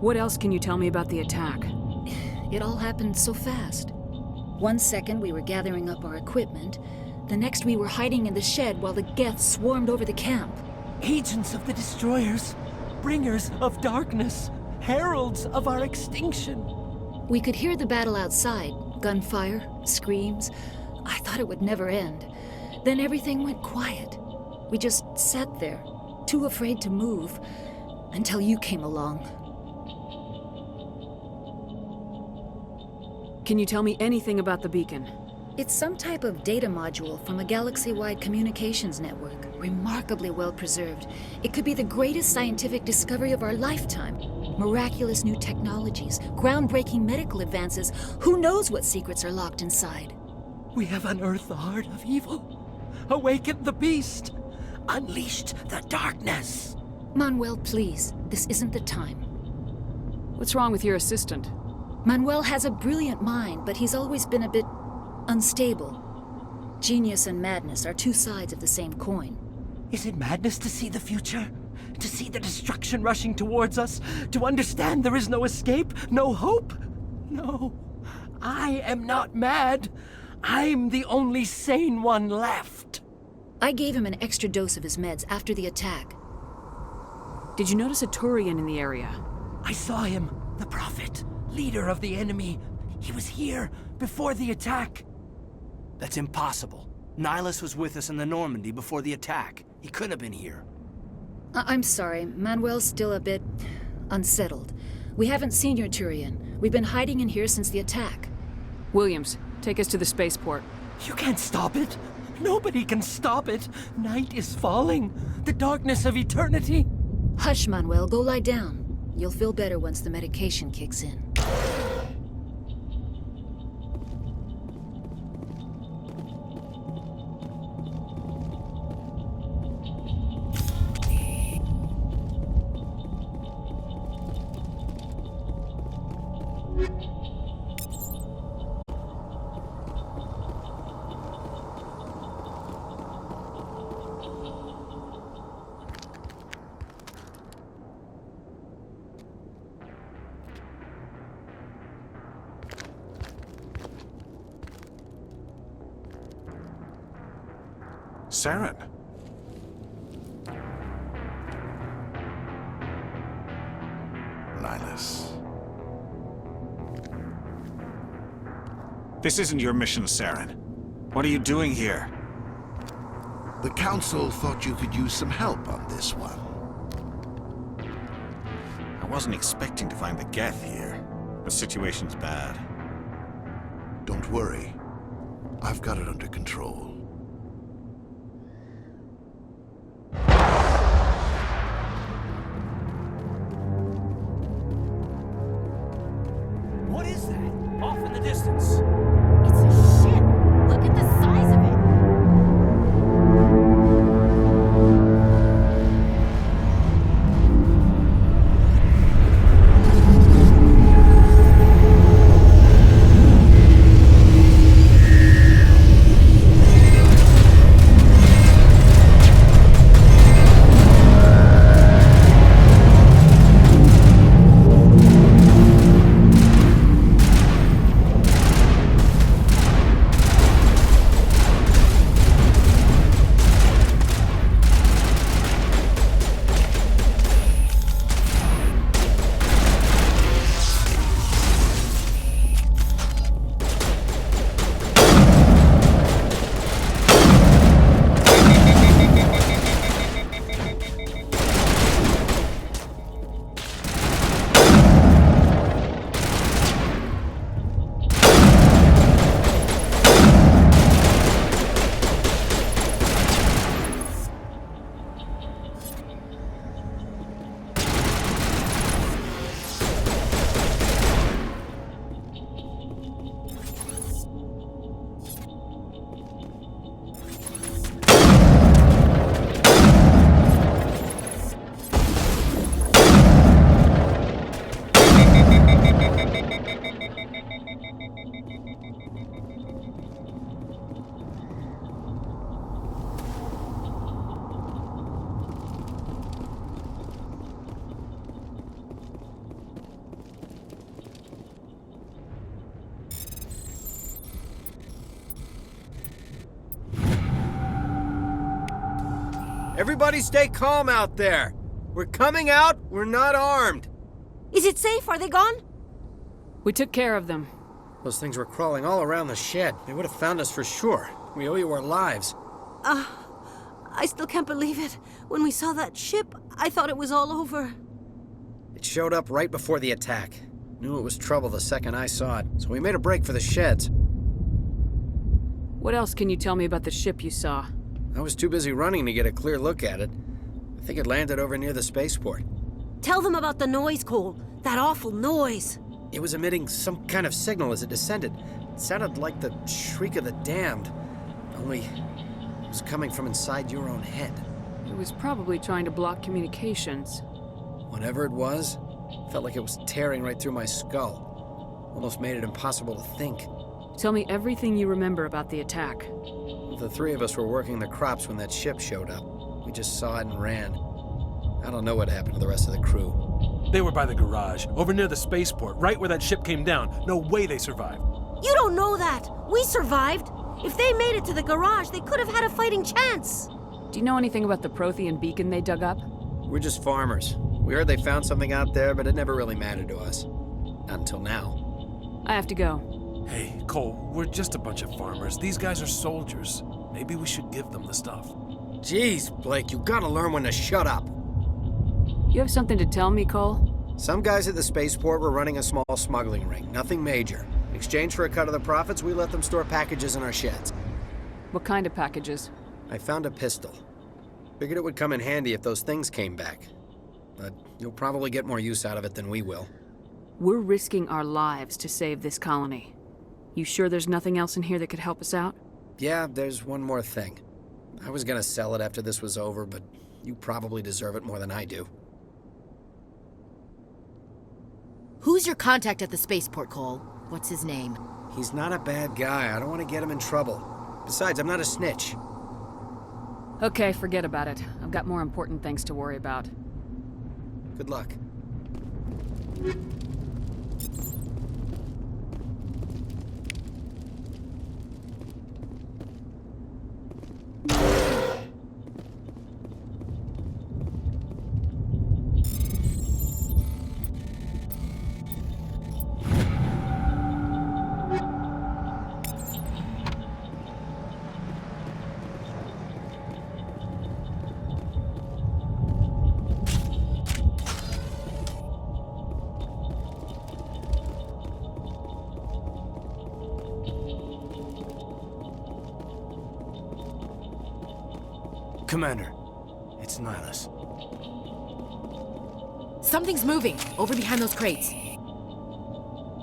What else can you tell me about the attack? It all happened so fast. 1 second we were gathering up our equipment. The next we were hiding in the shed while the Geth swarmed over the camp. Agents of the Destroyers. Bringers of darkness. Heralds of our extinction. We could hear the battle outside. Gunfire, screams. I thought it would never end. Then everything went quiet. We just sat there, too afraid to move, until you came along. Can you tell me anything about the beacon? It's some type of data module from a galaxy-wide communications network. Remarkably well preserved. It could be the greatest scientific discovery of our lifetime. Miraculous new technologies, groundbreaking medical advances. Who knows what secrets are locked inside? We have unearthed the heart of evil, awakened the beast, unleashed the darkness. Manuel, please. This isn't the time. What's wrong with your assistant? Manuel has a brilliant mind, but he's always been a bit unstable. Genius and madness are two sides of the same coin. Is it madness to see the future? To see the destruction rushing towards us? To understand there is no escape? No hope? No. I am not mad. I'm the only sane one left. I gave him an extra dose of his meds after the attack. Did you notice a Turian in the area? I saw him. The Prophet. Leader of the enemy. He was here before the attack. That's impossible. Nihilus was with us in the Normandy before the attack. He couldn't have been here. I'm sorry. Manuel's still a bit unsettled. We haven't seen your Turian. We've been hiding in here since the attack. Williams, take us to the spaceport. You can't stop it. Nobody can stop it. Night is falling. The darkness of eternity. Hush, Manuel. Go lie down. You'll feel better once the medication kicks in. Saren. Nihilus. This isn't your mission, Saren. What are you doing here? The Council thought you could use some help on this one. I wasn't expecting to find the Geth here. The situation's bad. Don't worry. I've got it under control. What is that? Off in the distance. It's a ship. Look at the size of it. Everybody stay calm out there. We're coming out, we're not armed. Is it safe? Are they gone? We took care of them. Those things were crawling all around the shed. They would have found us for sure. We owe you our lives. I still can't believe it. When we saw that ship, I thought it was all over. It showed up right before the attack. Knew it was trouble the second I saw it, so we made a break for the sheds. What else can you tell me about the ship you saw? I was too busy running to get a clear look at it. I think it landed over near the spaceport. Tell them about the noise, Cole. That awful noise. It was emitting some kind of signal as it descended. It sounded like the shriek of the damned. Only it was coming from inside your own head. It was probably trying to block communications. Whatever it was, felt like it was tearing right through my skull. Almost made it impossible to think. Tell me everything you remember about the attack. The three of us were working the crops when that ship showed up. We just saw it and ran. I don't know what happened to the rest of the crew. They were by the garage, over near the spaceport, right where that ship came down. No way they survived. You don't know that. We survived. If they made it to the garage, they could have had a fighting chance. Do you know anything about the Prothean beacon they dug up? We're just farmers. We heard they found something out there, but it never really mattered to us. Not until now. I have to go. Hey, Cole, we're just a bunch of farmers. These guys are soldiers. Maybe we should give them the stuff. Jeez, Blake, you gotta learn when to shut up. You have something to tell me, Cole? Some guys at the spaceport were running a small smuggling ring. Nothing major. In exchange for a cut of the profits, we let them store packages in our sheds. What kind of packages? I found a pistol. Figured it would come in handy if those things came back. But you'll probably get more use out of it than we will. We're risking our lives to save this colony. You sure there's nothing else in here that could help us out? Yeah, there's one more thing. I was gonna sell it after this was over, but you probably deserve it more than I do. Who's your contact at the spaceport, Cole? What's his name? He's not a bad guy. I don't want to get him in trouble. Besides, I'm not a snitch. Okay, forget about it. I've got more important things to worry about. Good luck. Commander, it's Nihilus. Something's moving over behind those crates.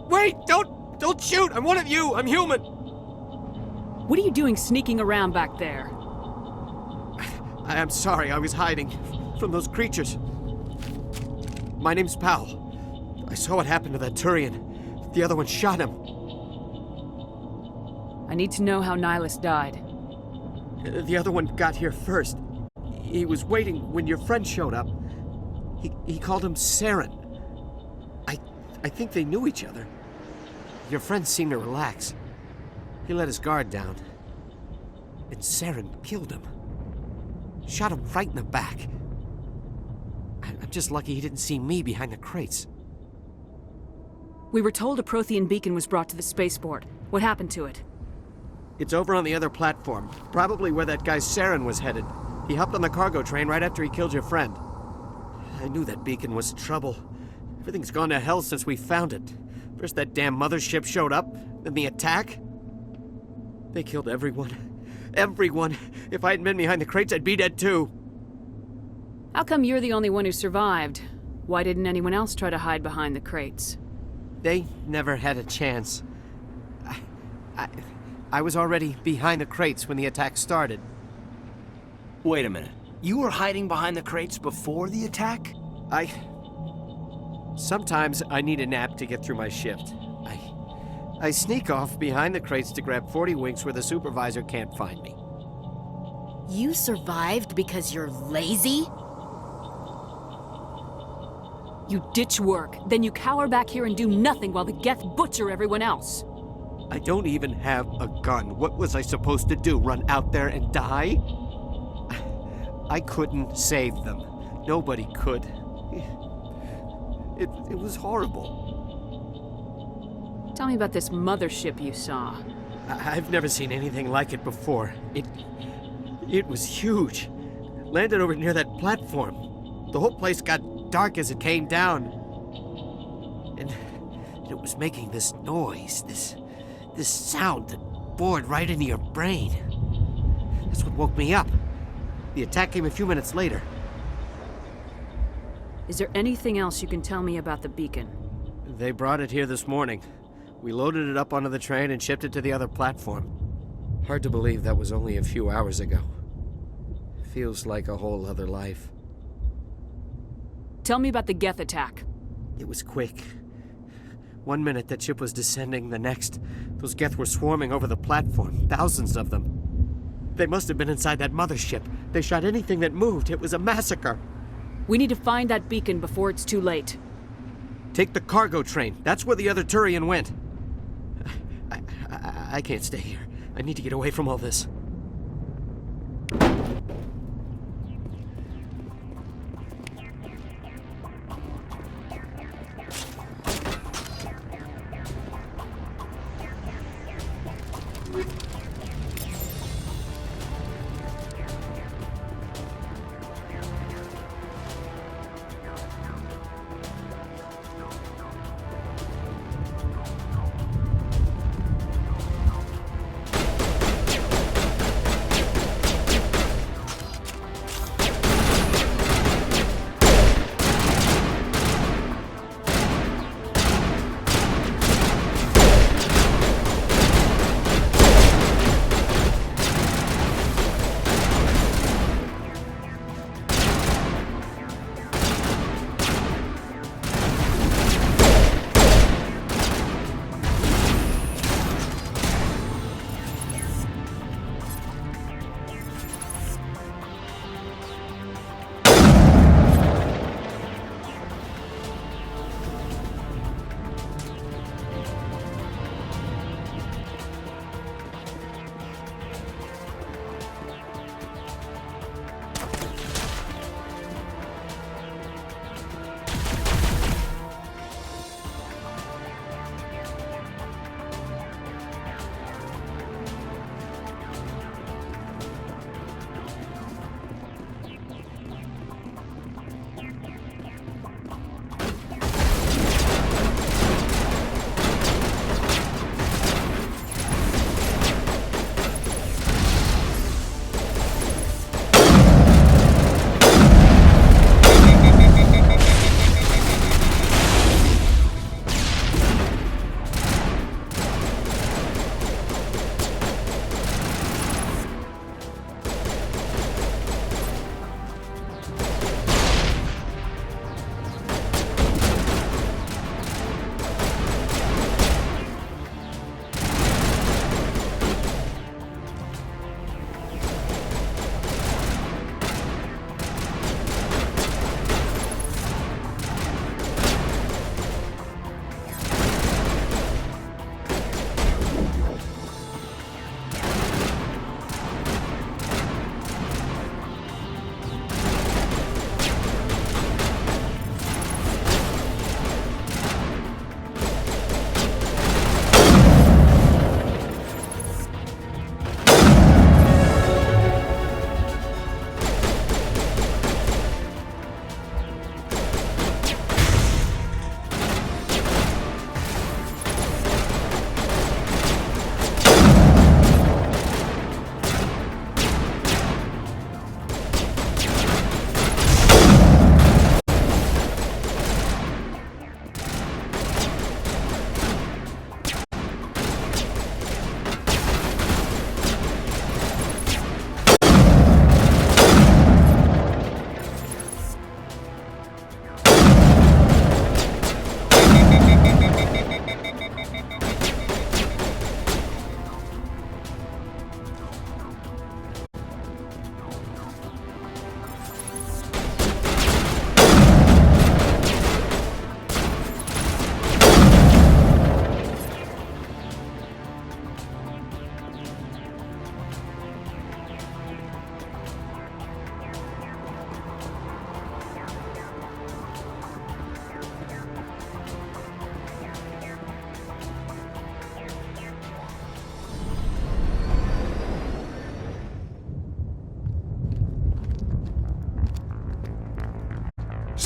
Wait! Don't shoot! I'm one of you! I'm human! What are you doing sneaking around back there? I'm sorry, I was hiding from those creatures. My name's Powell. I saw what happened to that Turian. The other one shot him. I need to know how Nihilus died. The other one got here first. He was waiting when your friend showed up. He called him Saren. I think they knew each other. Your friend seemed to relax. He let his guard down. And Saren killed him. Shot him right in the back. I'm just lucky he didn't see me behind the crates. We were told a Prothean beacon was brought to the spaceport. What happened to it? It's over on the other platform. Probably where that guy Saren was headed. He hopped on the cargo train right after he killed your friend. I knew that beacon was trouble. Everything's gone to hell since we found it. First that damn mothership showed up, then the attack. They killed everyone. Everyone. If I hadn't been behind the crates, I'd be dead too. How come you're the only one who survived? Why didn't anyone else try to hide behind the crates? They never had a chance. I was already behind the crates when the attack started. Wait a minute. You were hiding behind the crates before the attack? Sometimes I need a nap to get through my shift. I sneak off behind the crates to grab 40 winks where the supervisor can't find me. You survived because you're lazy? You ditch work, then you cower back here and do nothing while the Geth butcher everyone else. I don't even have a gun. What was I supposed to do? Run out there and die? I couldn't save them. Nobody could. It was horrible. Tell me about this mothership you saw. I've never seen anything like it before. It was huge. Landed over near that platform. The whole place got dark as it came down. And it was making this noise, this sound that bored right into your brain. That's what woke me up. The attack came a few minutes later. Is there anything else you can tell me about the beacon? They brought it here this morning. We loaded it up onto the train and shipped it to the other platform. Hard to believe that was only a few hours ago. Feels like a whole other life. Tell me about the Geth attack. It was quick. 1 minute that ship was descending, the next, those Geth were swarming over the platform, thousands of them. They must have been inside that mothership. They shot anything that moved. It was a massacre. We need to find that beacon before it's too late. Take the cargo train. That's where the other Turian went. I can't stay here. I need to get away from all this.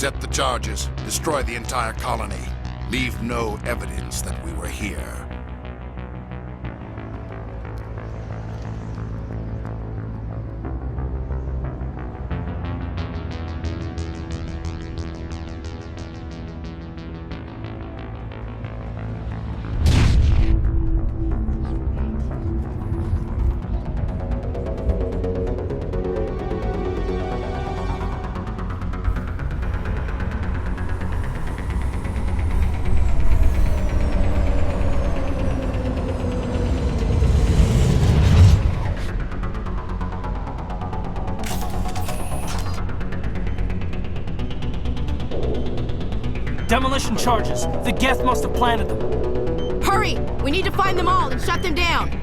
Set the charges. Destroy the entire colony. Leave no evidence that we were here. Demolition charges. The Geth must have planted them. Hurry! We need to find them all and shut them down!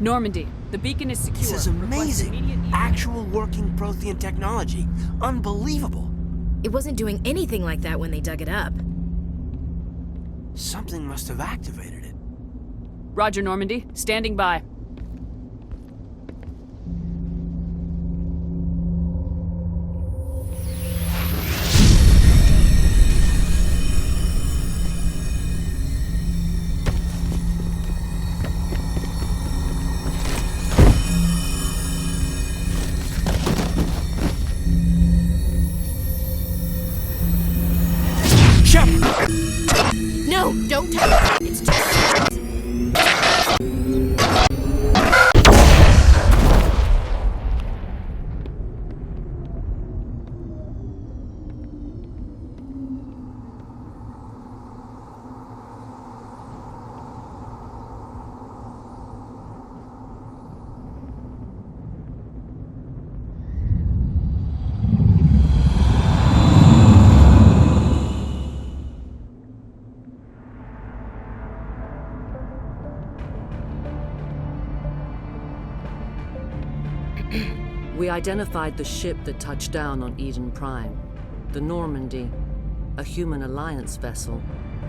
Normandy, the beacon is secure. This is amazing. Actual working Prothean technology. Unbelievable. It wasn't doing anything like that when they dug it up. Something must have activated it. Roger, Normandy. Standing by. No, don't touch it. It's too... We identified the ship that touched down on Eden Prime. The Normandy, a human alliance vessel.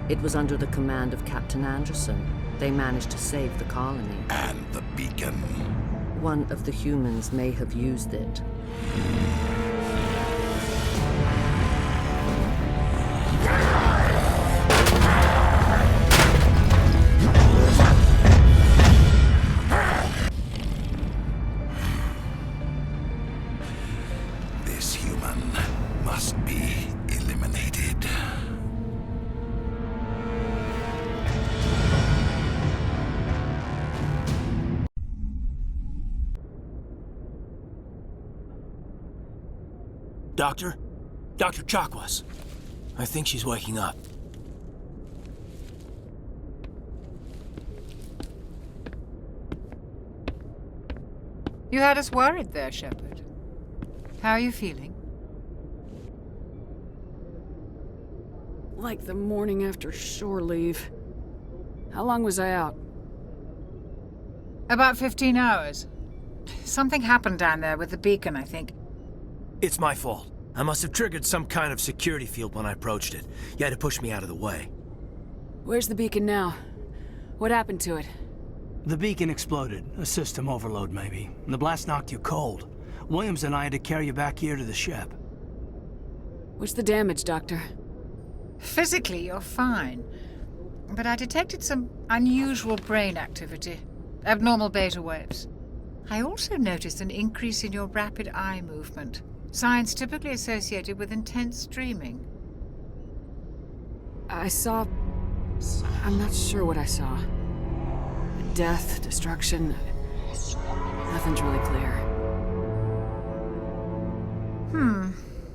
It was under the command of Captain Anderson. They managed to save the colony. And the beacon. One of the humans may have used it. This human must be eliminated. Doctor? Dr. Chakwas. I think she's waking up. You had us worried there, Shepard. How are you feeling? Like the morning after shore leave. How long was I out? About 15 hours. Something happened down there with the beacon, I think. It's my fault. I must have triggered some kind of security field when I approached it. You had to push me out of the way. Where's the beacon now? What happened to it? The beacon exploded. A system overload, maybe. The blast knocked you cold. Williams and I had to carry you back here to the ship. What's the damage, Doctor? Physically, you're fine. But I detected some unusual brain activity. Abnormal beta waves. I also noticed an increase in your rapid eye movement. Signs typically associated with intense dreaming. I saw... I'm not sure what I saw. Death, destruction... Nothing's really clear.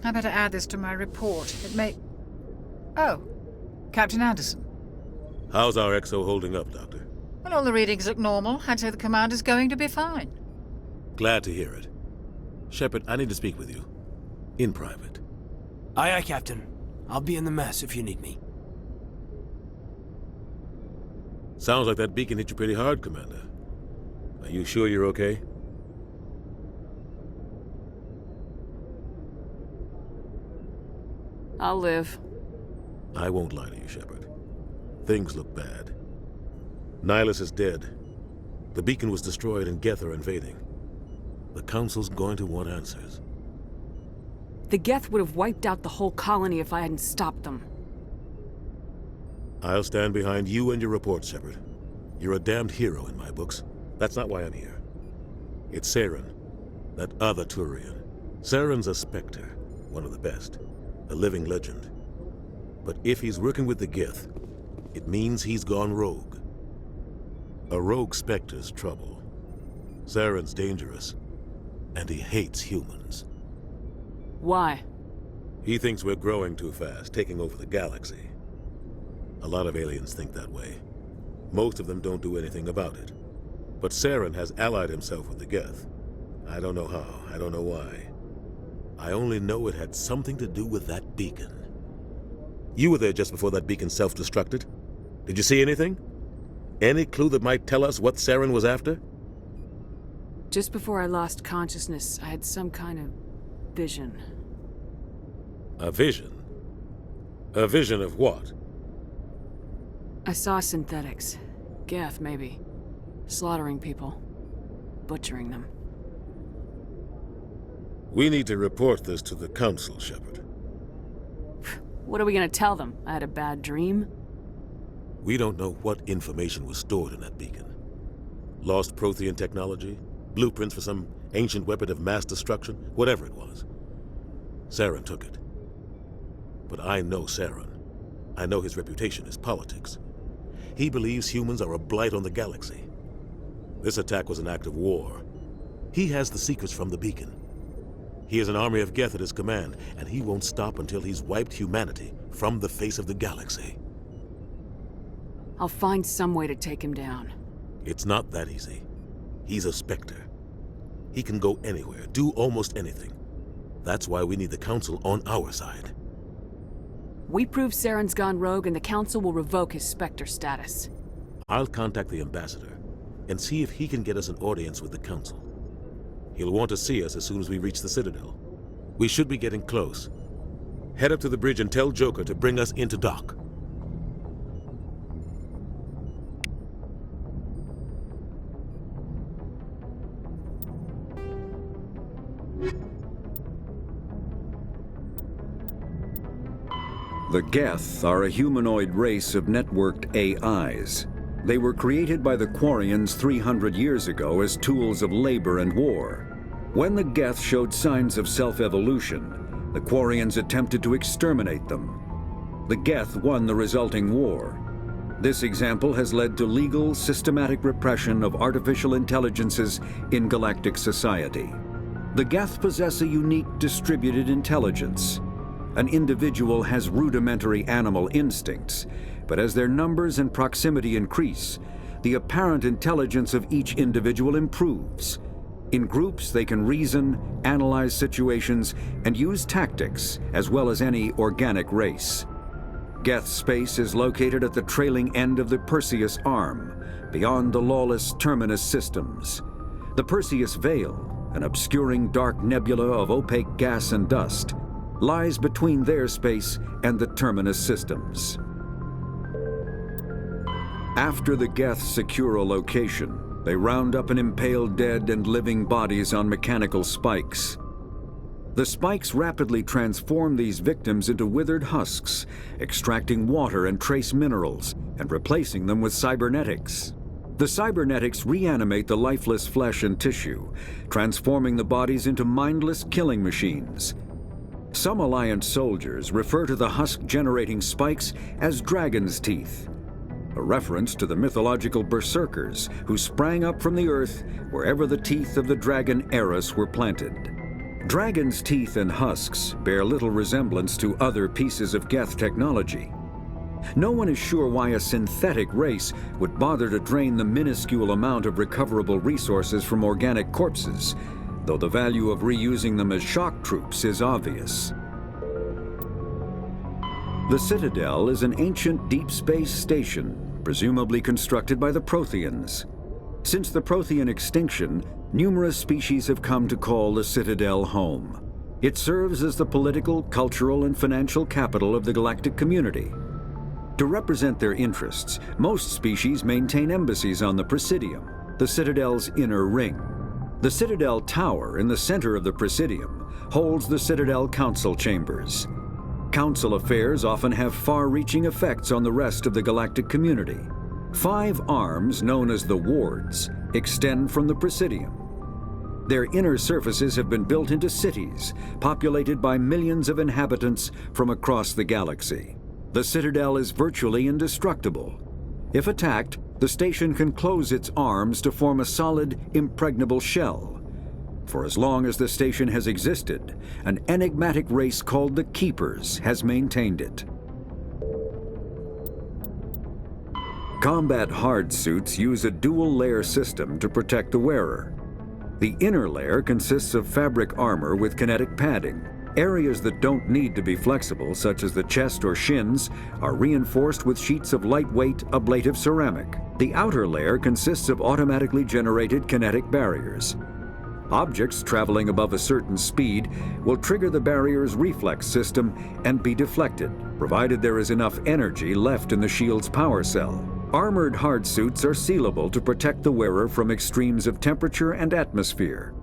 I better add this to my report. It may... Oh, Captain Anderson. How's our XO holding up, Doctor? Well, all the readings look normal. I'd say the commander's going to be fine. Glad to hear it. Shepard, I need to speak with you. In private. Aye, aye, Captain. I'll be in the mess if you need me. Sounds like that beacon hit you pretty hard, Commander. Are you sure you're okay? I'll live. I won't lie to you, Shepard. Things look bad. Nihilus is dead. The beacon was destroyed and Geth are invading. The Council's going to want answers. The Geth would have wiped out the whole colony if I hadn't stopped them. I'll stand behind you and your reports, Shepard. You're a damned hero in my books. That's not why I'm here. It's Saren, that other Turian. Saren's a Spectre, one of the best. A living legend. But if he's working with the Geth, it means he's gone rogue. A rogue Spectre's trouble. Saren's dangerous, and he hates humans. Why? He thinks we're growing too fast, taking over the galaxy. A lot of aliens think that way. Most of them don't do anything about it. But Saren has allied himself with the Geth. I don't know how, I don't know why. I only know it had something to do with that beacon. You were there just before that beacon self-destructed. Did you see anything? Any clue that might tell us what Saren was after? Just before I lost consciousness, I had some kind of vision. A vision? A vision of what? I saw synthetics. Geth, maybe. Slaughtering people. Butchering them. We need to report this to the Council, Shepard. What are we gonna tell them? I had a bad dream? We don't know what information was stored in that beacon. Lost Prothean technology? Blueprints for some ancient weapon of mass destruction? Whatever it was. Saren took it. But I know Saren. I know his reputation is politics. He believes humans are a blight on the galaxy. This attack was an act of war. He has the secrets from the beacon. He has an army of Geth at his command, and he won't stop until he's wiped humanity from the face of the galaxy. I'll find some way to take him down. It's not that easy. He's a Spectre. He can go anywhere, do almost anything. That's why we need the Council on our side. We prove Saren's gone rogue and the Council will revoke his Spectre status. I'll contact the Ambassador and see if he can get us an audience with the Council. He'll want to see us as soon as we reach the Citadel. We should be getting close. Head up to the bridge and tell Joker to bring us into dock. The Geth are a humanoid race of networked AIs. They were created by the Quarians 300 years ago as tools of labor and war. When the Geth showed signs of self-evolution, the Quarians attempted to exterminate them. The Geth won the resulting war. This example has led to legal, systematic repression of artificial intelligences in galactic society. The Geth possess a unique distributed intelligence. An individual has rudimentary animal instincts, but as their numbers and proximity increase, the apparent intelligence of each individual improves. In groups, they can reason, analyze situations, and use tactics, as well as any organic race. Geth space is located at the trailing end of the Perseus Arm, beyond the lawless Terminus systems. The Perseus Veil, an obscuring dark nebula of opaque gas and dust, lies between their space and the Terminus systems. After the Geth secure a location, they round up and impale dead and living bodies on mechanical spikes. The spikes rapidly transform these victims into withered husks, extracting water and trace minerals, and replacing them with cybernetics. The cybernetics reanimate the lifeless flesh and tissue, transforming the bodies into mindless killing machines. Some Alliance soldiers refer to the husk-generating spikes as dragon's teeth, a reference to the mythological berserkers who sprang up from the earth wherever the teeth of the dragon Eris were planted. Dragon's teeth and husks bear little resemblance to other pieces of Geth technology. No one is sure why a synthetic race would bother to drain the minuscule amount of recoverable resources from organic corpses, though the value of reusing them as shock troops is obvious. The Citadel is an ancient deep space station, presumably constructed by the Protheans. Since the Prothean extinction, numerous species have come to call the Citadel home. It serves as the political, cultural, and financial capital of the galactic community. To represent their interests, most species maintain embassies on the Presidium, the Citadel's inner ring. The Citadel Tower in the center of the Presidium holds the Citadel Council chambers. Council affairs often have far-reaching effects on the rest of the galactic community. 5 arms, known as the wards, extend from the Presidium. Their inner surfaces have been built into cities, populated by millions of inhabitants from across the galaxy. The Citadel is virtually indestructible. If attacked, the station can close its arms to form a solid, impregnable shell. For as long as the station has existed, an enigmatic race called the Keepers has maintained it. Combat hard suits use a dual-layer system to protect the wearer. The inner layer consists of fabric armor with kinetic padding. Areas that don't need to be flexible, such as the chest or shins, are reinforced with sheets of lightweight, ablative ceramic. The outer layer consists of automatically generated kinetic barriers. Objects traveling above a certain speed will trigger the barrier's reflex system and be deflected, provided there is enough energy left in the shield's power cell. Armored hardsuits are sealable to protect the wearer from extremes of temperature and atmosphere.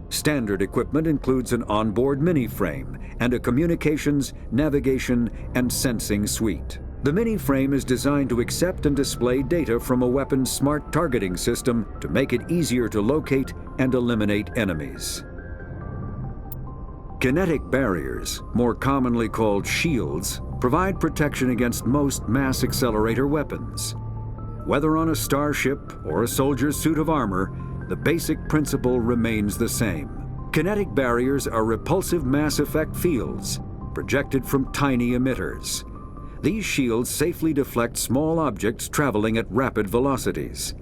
Standard equipment includes an onboard mini-frame and a communications, navigation, and sensing suite. The mini-frame is designed to accept and display data from a weapon's smart targeting system to make it easier to locate and eliminate enemies. Kinetic barriers, more commonly called shields, provide protection against most mass accelerator weapons. Whether on a starship or a soldier's suit of armor, the basic principle remains the same. Kinetic barriers are repulsive mass effect fields, projected from tiny emitters. These shields safely deflect small objects traveling at rapid velocities.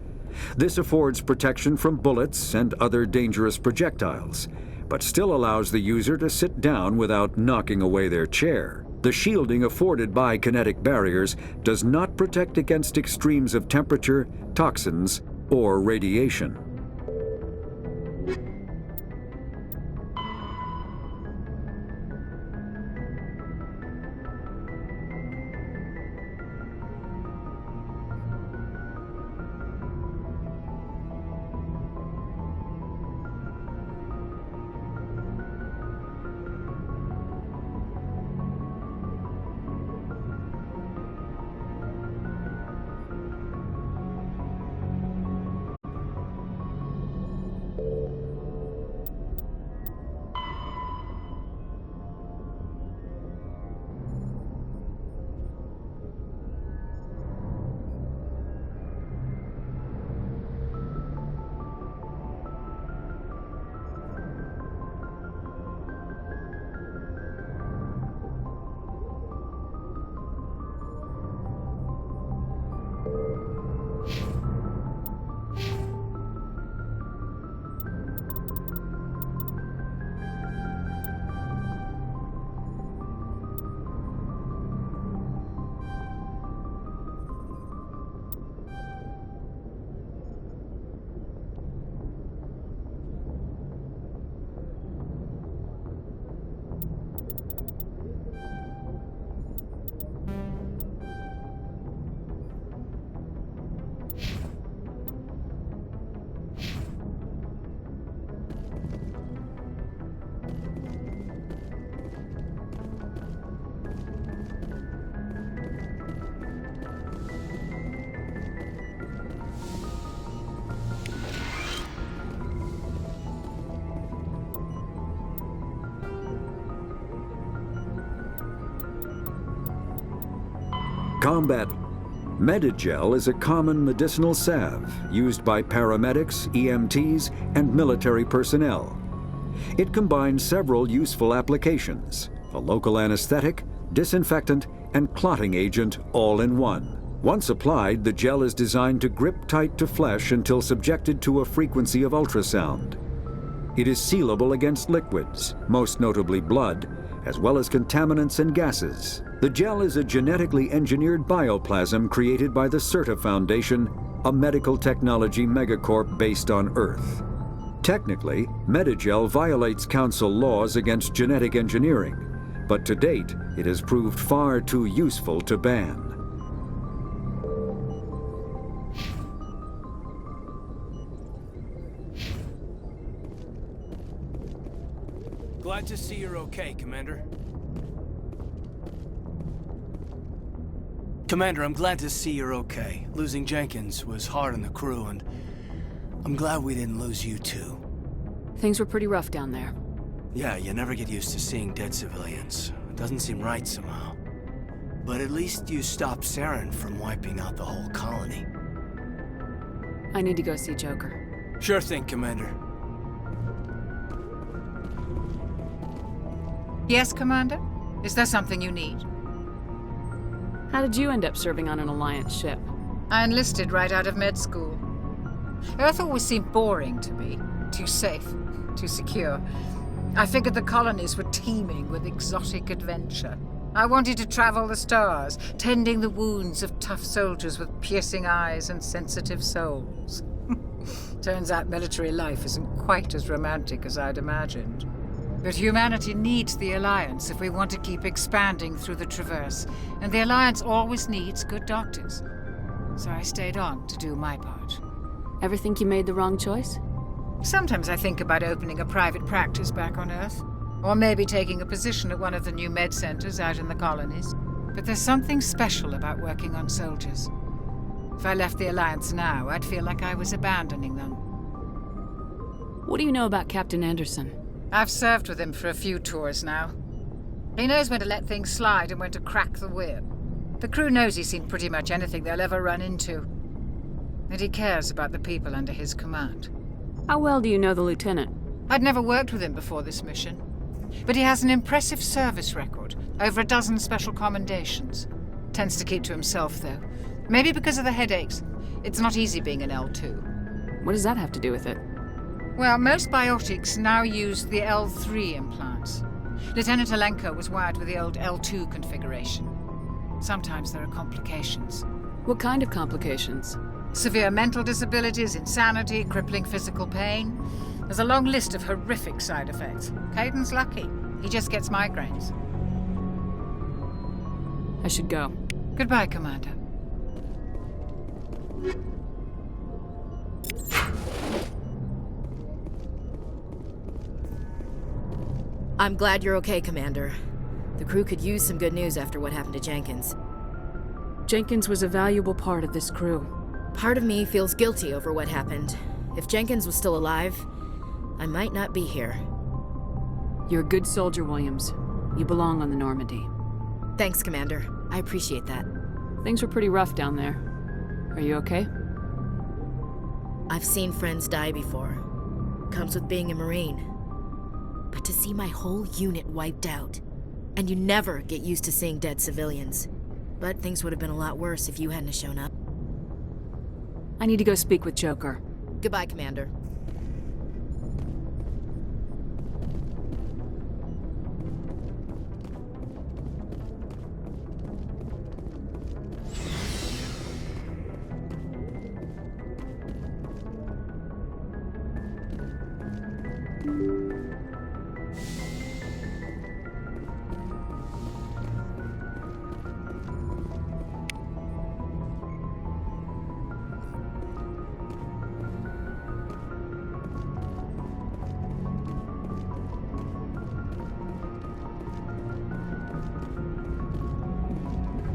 This affords protection from bullets and other dangerous projectiles, but still allows the user to sit down without knocking away their chair. The shielding afforded by kinetic barriers does not protect against extremes of temperature, toxins, or radiation. Combat Medigel is a common medicinal salve used by paramedics, EMTs, and military personnel. It combines several useful applications: a local anesthetic, disinfectant, and clotting agent all in one. Once applied, the gel is designed to grip tight to flesh until subjected to a frequency of ultrasound. It is sealable against liquids, most notably blood, as well as contaminants and gases. The gel is a genetically engineered bioplasm created by the CERTA Foundation, a medical technology megacorp based on Earth. Technically, Medigel violates Council laws against genetic engineering, but to date, it has proved far too useful to ban. Glad to see you're okay, Commander. Commander, I'm glad to see you're okay. Losing Jenkins was hard on the crew, and I'm glad we didn't lose you too. Things were pretty rough down there. Yeah, you never get used to seeing dead civilians. It doesn't seem right somehow. But at least you stopped Saren from wiping out the whole colony. I need to go see Joker. Sure thing, Commander. Yes, Commander? Is there something you need? How did you end up serving on an Alliance ship? I enlisted right out of med school. Earth always seemed boring to me. Too safe, too secure. I figured the colonies were teeming with exotic adventure. I wanted to travel the stars, tending the wounds of tough soldiers with piercing eyes and sensitive souls. Turns out military life isn't quite as romantic as I'd imagined. But humanity needs the Alliance if we want to keep expanding through the Traverse, and the Alliance always needs good doctors. So I stayed on to do my part. Ever think you made the wrong choice? Sometimes I think about opening a private practice back on Earth, or maybe taking a position at one of the new med centers out in the colonies. But there's something special about working on soldiers. If I left the Alliance now, I'd feel like I was abandoning them. What do you know about Captain Anderson? I've served with him for a few tours now. He knows when to let things slide and when to crack the whip. The crew knows he's seen pretty much anything they'll ever run into. And he cares about the people under his command. How well do you know the lieutenant? I'd never worked with him before this mission. But he has an impressive service record, over a dozen special commendations. Tends to keep to himself, though. Maybe because of the headaches. It's not easy being an L2. What does that have to do with it? Well, most biotics now use the L3 implants. Lieutenant Alenko was wired with the old L2 configuration. Sometimes there are complications. What kind of complications? Severe mental disabilities, insanity, crippling physical pain. There's a long list of horrific side effects. Kaiden's lucky. He just gets migraines. I should go. Goodbye, Commander. I'm glad you're okay, Commander. The crew could use some good news after what happened to Jenkins. Jenkins was a valuable part of this crew. Part of me feels guilty over what happened. If Jenkins was still alive, I might not be here. You're a good soldier, Williams. You belong on the Normandy. Thanks, Commander. I appreciate that. Things were pretty rough down there. Are you okay? I've seen friends die before. Comes with being a Marine. But to see my whole unit wiped out, and you never get used to seeing dead civilians. But things would have been a lot worse if you hadn't shown up. I need to go speak with Joker. Goodbye, Commander.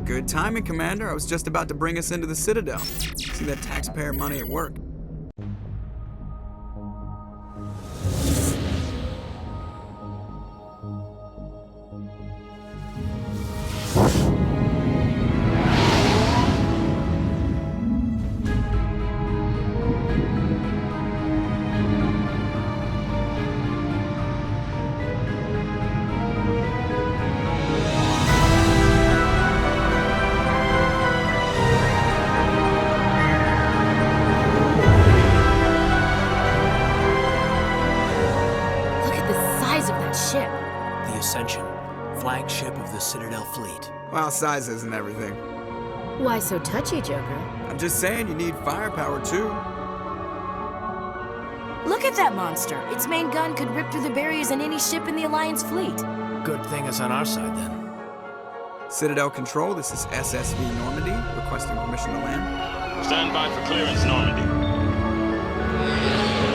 Good timing, Commander. I was just about to bring us into the Citadel. See that taxpayer money at work. Flagship of the Citadel fleet. Well, size isn't everything. Why so touchy, Joker? I'm just saying you need firepower, too. Look at that monster. Its main gun could rip through the barriers in any ship in the Alliance fleet. Good thing it's on our side, then. Citadel Control, this is SSV Normandy, requesting permission to land. Stand by for clearance, Normandy.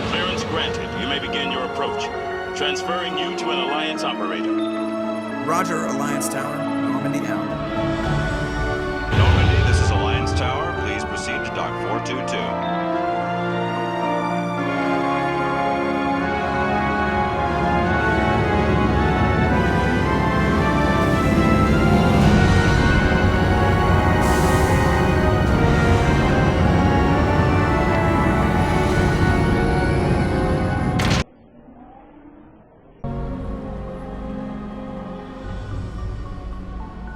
Clearance granted. You may begin your approach. Transferring you to an Alliance operator. Roger, Alliance Tower. Normandy out. Normandy, this is Alliance Tower. Please proceed to Dock 422.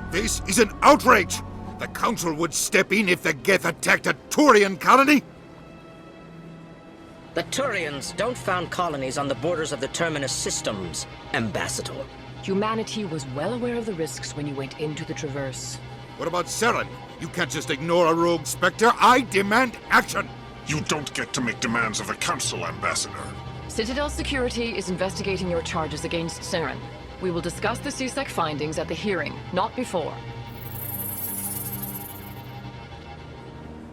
This is an outrage! The Council would step in if the Geth attacked a Turian colony? The Turians don't found colonies on the borders of the Terminus systems, Ambassador. Humanity was well aware of the risks when you went into the Traverse. What about Saren? You can't just ignore a rogue Spectre. I demand action! You don't get to make demands of the Council, Ambassador. Citadel Security is investigating your charges against Saren. We will discuss the CSEC findings at the hearing, not before.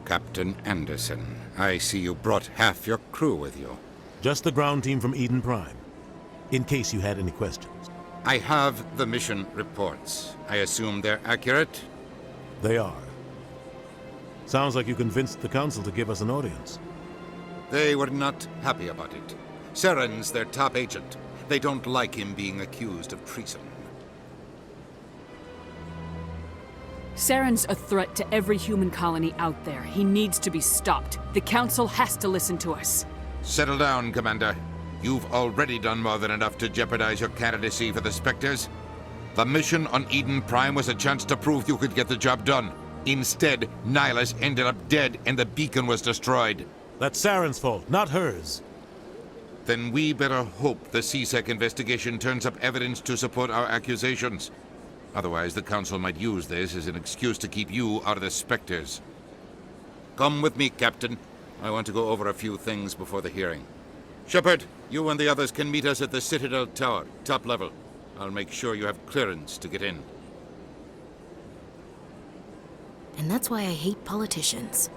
Captain Anderson, I see you brought half your crew with you. Just the ground team from Eden Prime, in case you had any questions. I have the mission reports. I assume they're accurate? They are. Sounds like you convinced the Council to give us an audience. They were not happy about it. Saren's their top agent. They don't like him being accused of treason. Saren's a threat to every human colony out there. He needs to be stopped. The Council has to listen to us. Settle down, Commander. You've already done more than enough to jeopardize your candidacy for the Spectres. The mission on Eden Prime was a chance to prove you could get the job done. Instead, Nihilus ended up dead and the beacon was destroyed. That's Saren's fault, not hers. Then we better hope the CSEC investigation turns up evidence to support our accusations. Otherwise, the Council might use this as an excuse to keep you out of the Spectres. Come with me, Captain. I want to go over a few things before the hearing. Shepard, you and the others can meet us at the Citadel Tower, top level. I'll make sure you have clearance to get in. And that's why I hate politicians.